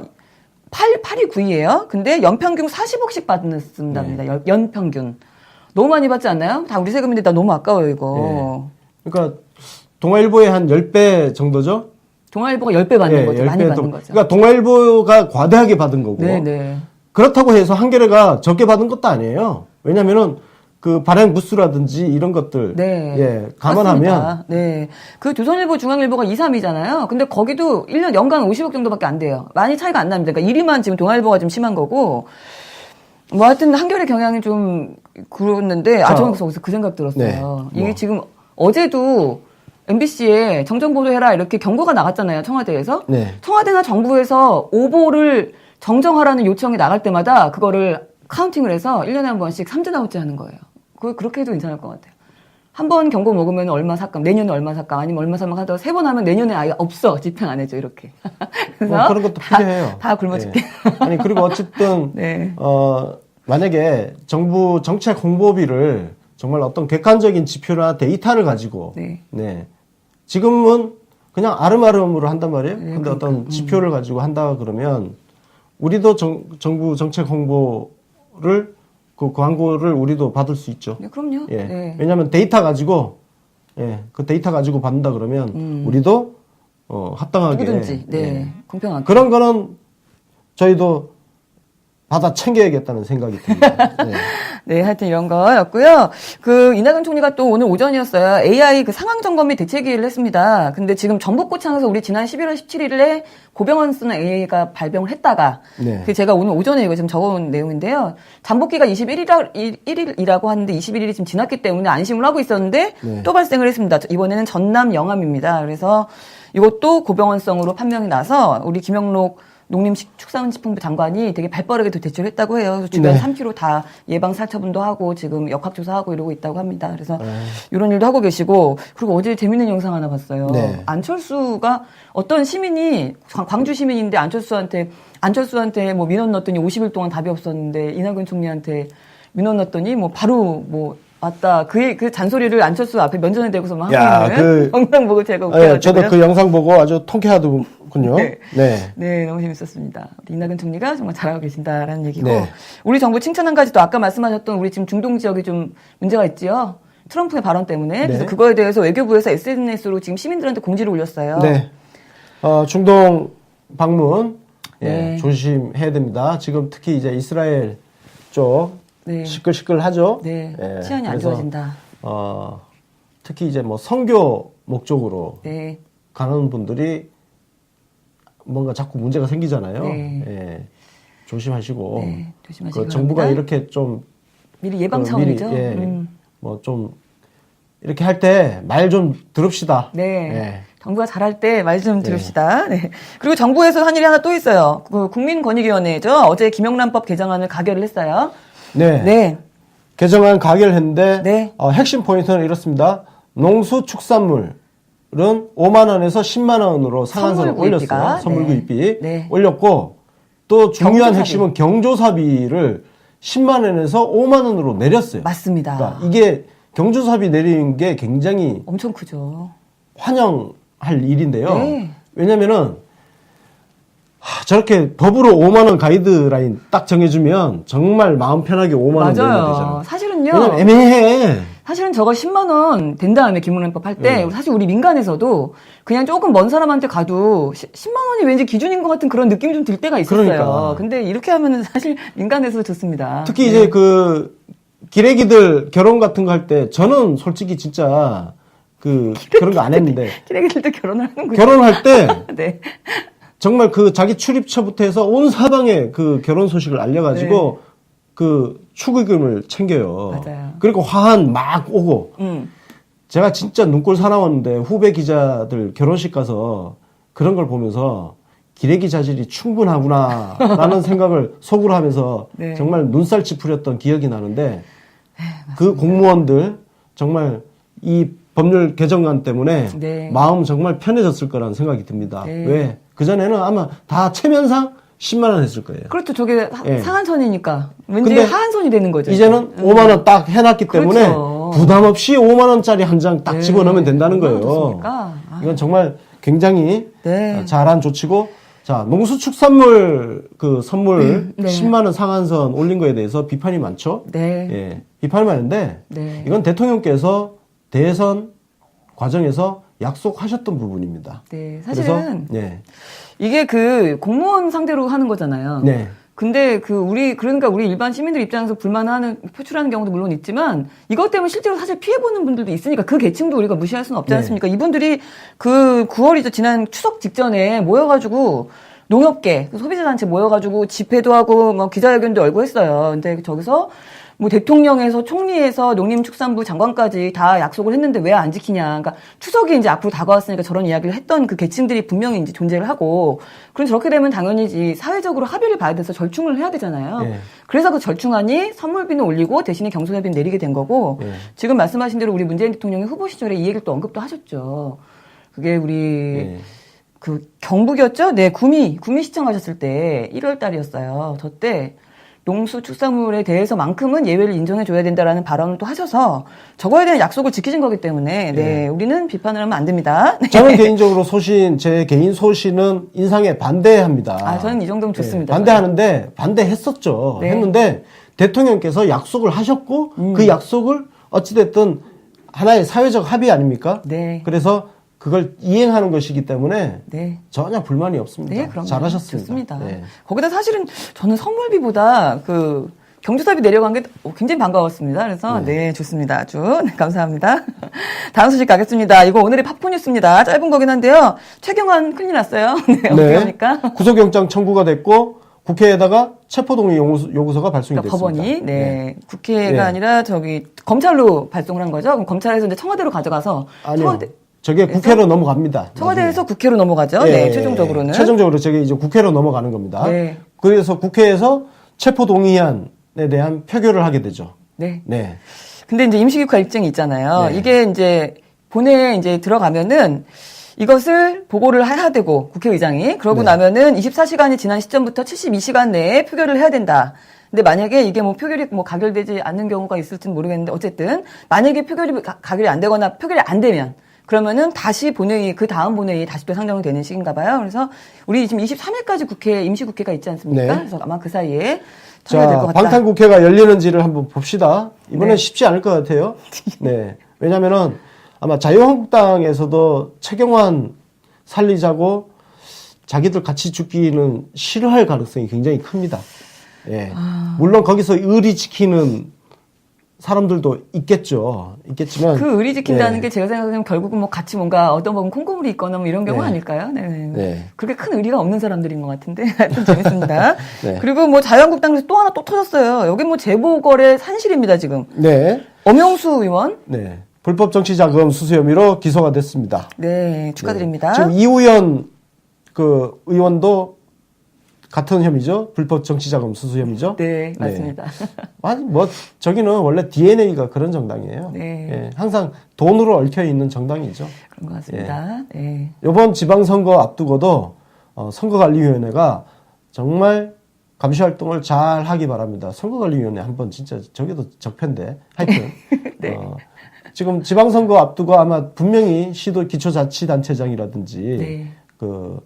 8위, 9위예요. 근데 연평균 40억씩 받는답니다. 네. 연평균 너무 많이 받지 않나요? 다 우리 세금인데 나 너무 아까워요 이거. 그러니까 동아일보의 한 10배 정도죠. 동아일보가 10배 받는 거죠. 많이 받는 거죠. 그러니까 동아일보가 과대하게 받은 거고. 네네. 그렇다고 해서 한겨레가 적게 받은 것도 아니에요. 왜냐면은 그 발행 부수라든지 이런 것들 네. 감안하면 맞습니다. 네. 그 조선일보, 중앙일보가 2, 3위잖아요. 근데 거기도 1년 연간 50억 정도밖에 안 돼요. 많이 차이가 안 납니다. 그러니까 1위만 지금 동아일보가 좀 심한 거고. 뭐 하여튼 한겨레 경향이 좀 그랬는데 저는 그래서 그 생각 들었어요. 네. 이게 지금 어제도 MBC에 정정보도해라 이렇게 경고가 나갔잖아요. 청와대에서. 네. 청와대나 정부에서 오보를 정정하라는 요청이 나갈 때마다 그거를 카운팅을 해서 1년에 한 번씩 3주 하는 거예요. 그렇게 해도 괜찮을 것 같아요. 한 번 경고 먹으면 얼마 삭감, 내년에 얼마 삭감, 아니면 얼마 삭감 하다가 3번 하면 내년에 아예 없어. 집행 안 해줘. 이렇게. 그래서 그런 것도 필요해요. 다 굶어 죽게. 아니 그리고 어쨌든 네. 만약에 정부 정책 홍보비를 정말 어떤 객관적인 지표나 데이터를 가지고 네. 지금은 그냥 아름아름으로 한단 말이에요. 네, 근데 그러니까. 어떤 지표를 가지고 한다 그러면 우리도 정부 정책 홍보를 그 광고를 우리도 받을 수 있죠. 네, 그럼요. 예. 네. 왜냐하면 데이터 가지고 그 데이터 가지고 받는다 그러면 우리도 합당하게 누구든지, 네. 공평하게. 그런 거는 저희도 받아 챙겨야겠다는 생각이 듭니다. 네. 네, 하여튼 이런 거였고요. 그 이낙연 총리가 또 오늘 오전이었어요. AI 그 상황 점검 및 대책회의를 했습니다. 근데 지금 전북고창에서 우리 지난 11월 17일에 고병원 쓰는 AI가 발병을 했다가 네. 그 제가 오늘 오전에 이거 지금 적어온 내용인데요. 잠복기가 21일이라고 하는데 21일이 지금 지났기 때문에 안심을 하고 있었는데 네. 또 발생을 했습니다. 이번에는 전남 영암입니다. 그래서 이것도 고병원성으로 판명이 나서 우리 김영록 농림축산식품부 장관이 되게 발빠르게 대처를 했다고 해요. 그래서 주변 네. 3km 다 예방 살처분도 하고 지금 역학조사하고 이러고 있다고 합니다. 그래서 이런 일도 하고 계시고 그리고 어제 재밌는 영상 하나 봤어요. 네. 안철수가 어떤 시민이 광주 시민인데 안철수한테 뭐 민원 넣었더니 50일 동안 답이 없었는데 이낙연 총리한테 민원 넣었더니 뭐 바로 뭐 왔다. 그 잔소리를 안철수 앞에 면전에 대고서 막 야, 하는 영상 보고 제가 네, 웃겨가지고요. 저도 그 영상 보고 아주 통쾌하더군요. 네. 네. 네, 너무 재밌었습니다. 우리 이낙연 총리가 정말 잘하고 계신다라는 얘기고 네. 우리 정부 칭찬 한 가지 또 아까 말씀하셨던 우리 지금 중동 지역이 좀 문제가 있지요. 트럼프의 발언 때문에 그래서 네. 그거에 대해서 외교부에서 SNS로 지금 시민들한테 공지를 올렸어요. 네. 중동 방문 예, 네. 조심해야 됩니다. 지금 특히 이제 이스라엘 쪽 네. 시끌시끌하죠. 네, 예, 치안이 안 그래서, 좋아진다. 특히 이제 뭐 선교 목적으로 네, 가는 분들이 뭔가 자꾸 문제가 생기잖아요. 네. 예, 조심하시고 네, 조심하시기 그 정부가 바랍니다. 이렇게 좀 미리 예방 미리, 차원이죠. 예, 뭐 좀 이렇게 할 때 말 좀 들읍시다. 네. 예. 정부가 잘할 때 말 좀 들읍시다. 네. 그리고 정부에서 한 일이 하나 또 있어요. 그 국민권익위원회죠. 어제 김영란법 개정안을 가결을 했어요. 네. 네. 개정안 가결했는데 네. 핵심 포인트는 이렇습니다. 농수축산물은 5만 원에서 10만 원으로 상한선을 선물구입비가, 올렸어요. 선물구입비 네. 올렸고 또 중요한 경조사비. 핵심은 경조사비를 10만 원에서 5만 원으로 내렸어요. 맞습니다. 그러니까 이게 경조사비 내리는 게 굉장히 엄청 크죠. 환영할 일인데요. 네. 왜냐면은 저렇게 법으로 5만 원 가이드라인 딱 정해주면 정말 마음 편하게 5만 원 내면 맞아요. 되잖아요. 사실은요. 왜냐면 애매해. 사실은 저거 10만 원 된 다음에 김문란법 할 때 사실 우리 민간에서도 그냥 조금 먼 사람한테 가도 10만 원이 왠지 기준인 것 같은 그런 느낌이 좀 들 때가 있었어요. 그러니까. 근데 이렇게 하면은 사실 민간에서도 좋습니다. 특히 네. 이제 그 기레기들 결혼 같은 거 할 때 저는 솔직히 진짜 그런 거 안 했는데 기레기들도 결혼을 하는군요. 결혼할 때 네. 정말 그 자기 출입처부터 해서 온 사방에 그 결혼 소식을 알려가지고 그 축의금을 챙겨요. 맞아요. 그리고 화환 막 오고 제가 진짜 눈꼴 사나웠는데 후배 기자들 결혼식 가서 그런 걸 보면서 기레기 자질이 충분하구나라는 생각을 속으로 하면서 네. 정말 눈살 찌푸렸던 기억이 나는데 그 공무원들 정말 이 법률 개정안 때문에 네. 마음 정말 편해졌을 거라는 생각이 듭니다. 네. 왜? 그전에는 아마 다 체면상 10만 원 했을 거예요. 그렇죠. 저게 예. 상한선이니까 왠지 근데 하한선이 되는 거죠. 이제는 5만 원 딱 해놨기 때문에 그렇죠. 부담 없이 5만 원짜리 한 장 딱 네. 집어넣으면 된다는 얼마나 거예요. 좋습니까? 아. 이건 정말 굉장히 네. 잘한 조치고, 자 농수축산물 그 선물 네. 10만 원 상한선 올린 거에 대해서 비판이 많죠. 네. 예, 비판이 많은데 네. 이건 대통령께서 대선 과정에서 약속하셨던 부분입니다. 네. 그래서 사실은 네, 이게 그 공무원 상대로 하는 거잖아요. 네. 근데 그러니까 우리 일반 시민들 입장에서 표출하는 경우도 물론 있지만 이것 때문에 실제로 사실 피해보는 분들도 있으니까 그 계층도 우리가 무시할 수는 없지 네. 않습니까? 이분들이 그 9월이죠. 지난 추석 직전에 모여가지고 농협계, 소비자단체 모여가지고 집회도 하고 뭐 기자회견도 열고 했어요. 근데 저기서 뭐 대통령에서 총리에서 농림축산부 장관까지 다 약속을 했는데 왜 안 지키냐. 그러니까 추석이 이제 앞으로 다가왔으니까 저런 이야기를 했던 그 계층들이 분명히 이제 존재를 하고, 그럼 저렇게 되면 당연히 사회적으로 합의를 봐야 돼서 절충을 해야 되잖아요. 네. 그래서 그 절충안이 선물비는 올리고 대신에 경소세비는 내리게 된 거고, 네. 지금 말씀하신 대로 우리 문재인 대통령이 후보 시절에 이 얘기를 또 언급도 하셨죠. 그게 우리 네. 그 경북이었죠? 네, 구미 시청하셨을 때 1월 달이었어요. 저 때 농수축산물에 대해서만큼은 예외를 인정해줘야 된다라는 발언을 또 하셔서 저거에 대한 약속을 지키신 거기 때문에 네, 우리는 비판을 하면 안 됩니다. 네. 저는 개인적으로 제 개인 소신은 인상에 반대합니다. 아, 저는 이 정도면 좋습니다. 반대하는데 반대했었죠. 네. 했는데 대통령께서 약속을 하셨고 그 약속을 어찌됐든 하나의 사회적 합의 아닙니까? 네. 그래서 그걸 이행하는 것이기 때문에 네. 전혀 불만이 없습니다. 네, 그럼요. 잘하셨습니다. 좋습니다. 네. 거기다 사실은 저는 선물비보다 그 경조사비 내려간 게 굉장히 반가웠습니다. 그래서 네, 좋습니다. 아주 네, 감사합니다. 다음 소식 가겠습니다. 이거 오늘의 팝콘 뉴스입니다. 짧은 거긴 한데요. 최경환 큰일 났어요. 네, 어떻게 합니까? 구속영장 청구가 됐고 국회에다가 체포동의 요구서가 발송이 됐습니다. 법원이 네, 국회가 아니라 저기 검찰로 발송을 한 거죠. 그럼 검찰에서 이제 청와대로 가져가서 아니요. 저게 국회로 넘어갑니다. 청와대에서 나중에. 국회로 넘어가죠. 네, 최종적으로는. 최종적으로 저게 이제 국회로 넘어가는 겁니다. 네. 그래서 국회에서 체포동의안에 대한 표결을 하게 되죠. 네. 네. 근데 이제 임시국가 입증이 있잖아요. 네. 이게 이제 본회에 이제 들어가면은 이것을 보고를 해야 되고 국회의장이 그러고 네. 나면은 24시간이 지난 시점부터 72시간 내에 표결을 해야 된다. 근데 만약에 이게 뭐 표결이 뭐 가결되지 않는 경우가 있을지는 모르겠는데 어쨌든 만약에 표결이 가결이 안 되거나 표결이 안 되면 그러면은 다시 본회의 그 다음 본회의 다시 또 상정이 되는 시기인가 봐요. 그래서 우리 지금 23일까지 국회 임시국회가 있지 않습니까? 네. 그래서 아마 그 사이에 참여해야 될 것 자, 같다. 방탄국회가 열리는지를 한번 봅시다. 이번엔 네. 쉽지 않을 것 같아요. 네. 왜냐면은 아마 자유한국당에서도 최경환 살리자고 자기들 같이 죽기는 싫어할 가능성이 굉장히 큽니다. 예. 물론 거기서 의리 지키는 사람들도 있겠지만. 그 의리 지킨다는 네. 게 제가 생각하면 결국은 뭐 같이 뭔가 어떤 부분 콩고물이 있거나 뭐 이런 경우 네. 아닐까요? 네. 네. 그렇게 큰 의리가 없는 사람들인 것 같은데 하여튼 재밌습니다. 네. 그리고 뭐 자유한국당에서 또 하나 또 터졌어요. 여기 뭐 재보궐의 산실입니다 지금. 네. 엄영수 의원. 네. 불법 정치자금 수수 혐의로 기소가 됐습니다. 네, 축하드립니다. 지금 이우연 그 의원도 같은 혐의죠. 불법 정치자금 수수 혐의죠. 네, 맞습니다. 아니 뭐 저기는 원래 DNA가 그런 정당이에요. 네. 예, 항상 돈으로 얽혀 있는 정당이죠. 그런 것 같습니다. 네. 이번 지방선거 앞두고도 선거관리위원회가 정말 감시 활동을 잘 하기 바랍니다. 선거관리위원회 한번 진짜 저기도 적폐인데 하여튼 네. 지금 지방선거 앞두고 아마 분명히 시도 기초자치단체장이라든지 네. 그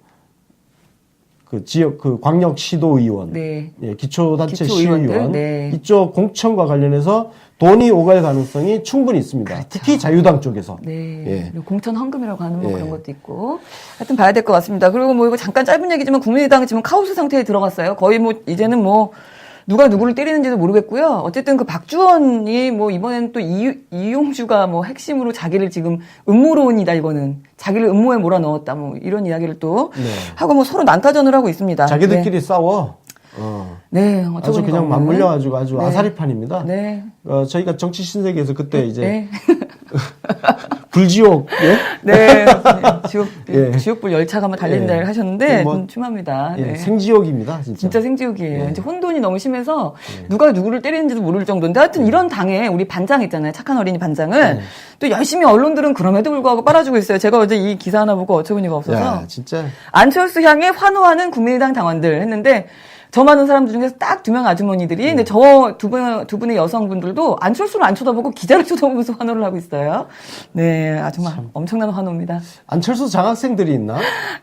지역 그 광역 시도의원, 네. 예, 기초단체 기초의원들, 시의원 네. 이쪽 공천과 관련해서 돈이 오갈 가능성이 충분히 있습니다. 특히 자유당 쪽에서. 네. 예. 그리고 공천 헌금이라고 하는 뭐 예. 그런 것도 있고. 하여튼 봐야 될 것 같습니다. 그리고 뭐 이거 잠깐 짧은 얘기지만 국민의당은 지금 카오스 상태에 들어갔어요. 거의 뭐 이제는 뭐 누가 누구를 때리는지도 모르겠고요. 어쨌든 그 박주원이 뭐 이번엔 또 이용주가 뭐 핵심으로 자기를 지금 음모론이다 이거는. 자기를 음모에 몰아넣었다 뭐 이런 이야기를 또 네. 하고 뭐 서로 난타전을 하고 있습니다. 자기들끼리 싸워. 네. 아주 그냥 맞물려가지고 아주 네. 아사리판입니다. 네. 저희가 정치 신세계에서 그때 이제 네. 불지옥, 예? 네. 예. 지옥불 열차가 막 달린다 예. 하셨는데 뭐, 춤합니다. 예, 네. 생지옥입니다, 진짜. 진짜 생지옥이에요. 예. 이제 혼돈이 너무 심해서 누가 누구를 때리는지도 모를 정도인데 하여튼 이런 당에 우리 반장 있잖아요. 착한 어린이 반장을 또 열심히 언론들은 그럼에도 불구하고 빨아주고 있어요. 제가 어제 이 기사 하나 보고 어처구니가 없어서 야, 진짜. 안철수 향해 환호하는 국민의당 당원들 했는데 저 많은 사람들 중에서 딱 2명 아주머니들이 근데 저 두 분의 여성분들도 안철수를 안 쳐다보고 기자를 쳐다보면서 환호를 하고 있어요. 네, 아 정말 엄청난 환호입니다. 안철수 장학생들이 있나?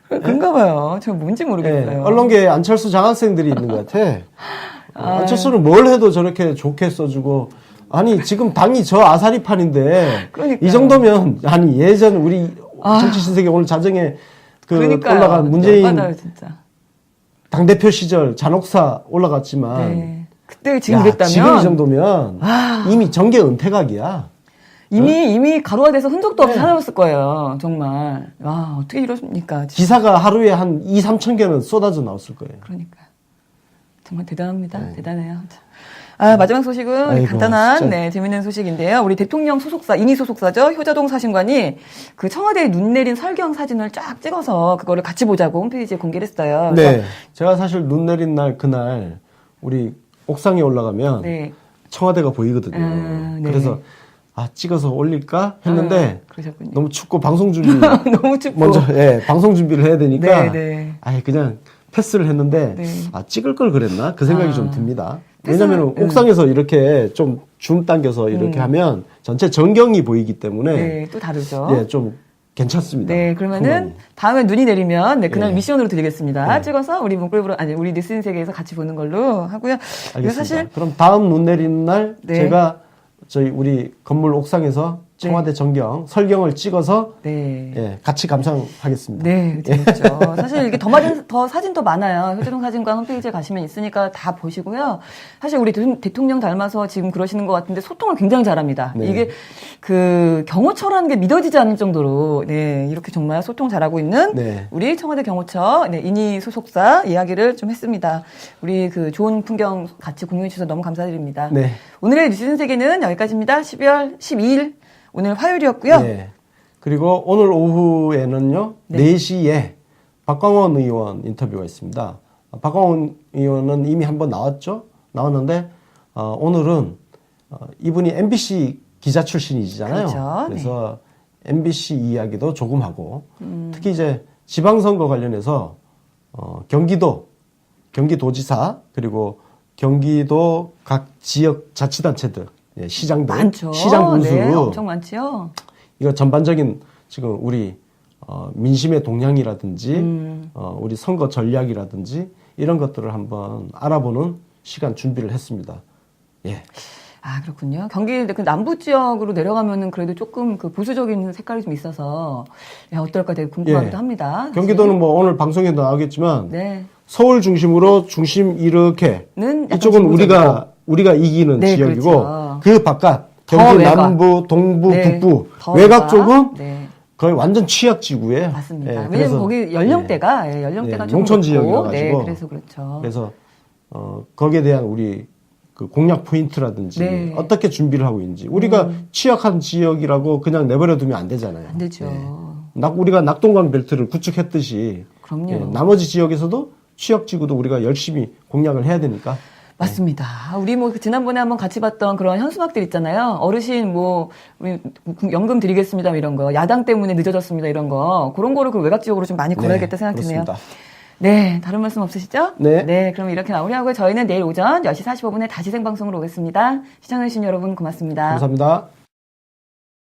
그런가 봐요. 저 뭔지 모르겠어요. 예, 언론계에 안철수 장학생들이 있는 것 같아. 안철수는 뭘 해도 저렇게 좋게 써주고, 아니, 지금 당이 저 아사리판인데, 그러니까요. 이 정도면, 아니, 예전 우리 정치 신세계 오늘 자정에 그러니까요. 올라간 문재인 열받아요, 진짜. 당대표 시절 잔혹사 올라갔지만, 네. 그때 지금 야, 그랬다면 지금 이 정도면 이미 정계 은퇴각이야. 이미 가루화돼서 흔적도 없이 네. 사라졌을 거예요. 정말. 와, 어떻게 이러십니까? 진짜. 기사가 하루에 한 2, 3천 개는 쏟아져 나왔을 거예요. 그러니까. 정말 대단합니다. 대단해요. 아, 마지막 소식은 아이고, 간단한, 진짜. 네, 재밌는 소식인데요. 우리 대통령 소속사, 인위 소속사죠. 효자동 사신관이 그 청와대에 눈 내린 설경 사진을 쫙 찍어서 그거를 같이 보자고 홈페이지에 공개를 했어요. 네. 제가 사실 눈 내린 날, 그날, 우리 옥상에 올라가면 네. 청와대가 보이거든요. 네. 그래서, 찍어서 올릴까 했는데, 그러셨군요. 너무 춥고 방송 준비, 너무 춥고. 먼저, 방송 준비를 해야 되니까, 네, 네. 그냥 패스를 했는데, 네. 찍을 걸 그랬나? 그 생각이 좀 듭니다. 패스를- 왜냐면 옥상에서 이렇게 좀 줌 당겨서 이렇게 하면 전체 전경이 보이기 때문에, 네, 또 다르죠. 예, 좀 괜찮습니다. 네, 그러면은 상당히. 다음에 눈이 내리면 네, 그날 예. 미션으로 드리겠습니다. 네. 찍어서 우리 문글브로 아니 우리 뉴스인 세계에서 같이 보는 걸로 하고요. 이거 알겠습니다. 사실 그럼 다음 눈 내리는 날 네. 제가 저희 우리 건물 옥상에서 청와대 전경, 설경을 찍어서 네. 예, 같이 감상하겠습니다. 네, 재밌죠. 사실 이게 더 사진 더 많아요. 효재동 사진관 홈페이지에 가시면 있으니까 다 보시고요. 사실 우리 대통령 닮아서 지금 그러시는 것 같은데 소통을 굉장히 잘합니다. 네. 이게 그 경호처라는 게 믿어지지 않을 정도로 네, 이렇게 정말 소통 잘하고 있는 네. 우리 청와대 경호처 네, 이니 소속사 이야기를 좀 했습니다. 우리 그 좋은 풍경 같이 공유해 주셔서 너무 감사드립니다. 네. 오늘의 뉴스 세계는 여기까지입니다. 12월 12일 오늘 화요일이었고요. 네. 그리고 오늘 오후에는요, 네. 4시에 박광원 의원 인터뷰가 있습니다. 박광원 의원은 이미 한번 나왔는데, 오늘은, 이분이 MBC 기자 출신이잖아요. 그렇죠. 그래서 MBC 이야기도 조금 하고, 특히 이제 지방선거 관련해서, 경기도지사, 그리고 경기도 각 지역 자치단체들, 예, 시장들, 많죠. 시장 군수, 네, 엄청 많죠. 이거 전반적인 지금 우리 민심의 동향이라든지 우리 선거 전략이라든지 이런 것들을 한번 알아보는 시간 준비를 했습니다. 예. 아, 그렇군요. 경기 그 남부 지역으로 내려가면은 그래도 조금 그 보수적인 색깔이 좀 있어서 야, 어떨까 되게 궁금하기도 예. 합니다. 사실. 경기도는 뭐 오늘 방송에도 나오겠지만 네. 서울 중심으로 중심 이렇게 는 약간 이쪽은 진보적이고. 우리가 이기는 네, 지역이고 그렇죠. 그 바깥 더 경기 외곽. 남부, 동부, 네, 북부 더 외곽 쪽은 네. 거의 완전 취약지구에 맞습니다. 예, 왜냐면 그래서 거기 연령대가 예, 연령대가 네, 좀 농촌 높고, 지역이라 네, 가지고 그래서 그렇죠. 그래서 거기에 대한 우리 그 공략 포인트라든지 네. 어떻게 준비를 하고 있는지 우리가 취약한 지역이라고 그냥 내버려 두면 안 되잖아요. 안 되죠. 우리가 낙동강 벨트를 구축했듯이 그럼요. 예, 나머지 지역에서도 취약지구도 우리가 열심히 공략을 해야 되니까 맞습니다. 우리 뭐 지난번에 한번 같이 봤던 그런 현수막들 있잖아요. 어르신 뭐 우리 연금 드리겠습니다 이런 거, 야당 때문에 늦어졌습니다 이런 거, 그런 거를 그 외곽 지역으로 좀 많이 걸어야겠다 생각 드네요. 그렇습니다. 네, 다른 말씀 없으시죠? 네. 그럼 이렇게 마무리하고요. 저희는 내일 오전 10시 45분에 다시 생방송으로 오겠습니다. 시청해주신 여러분 고맙습니다. 감사합니다.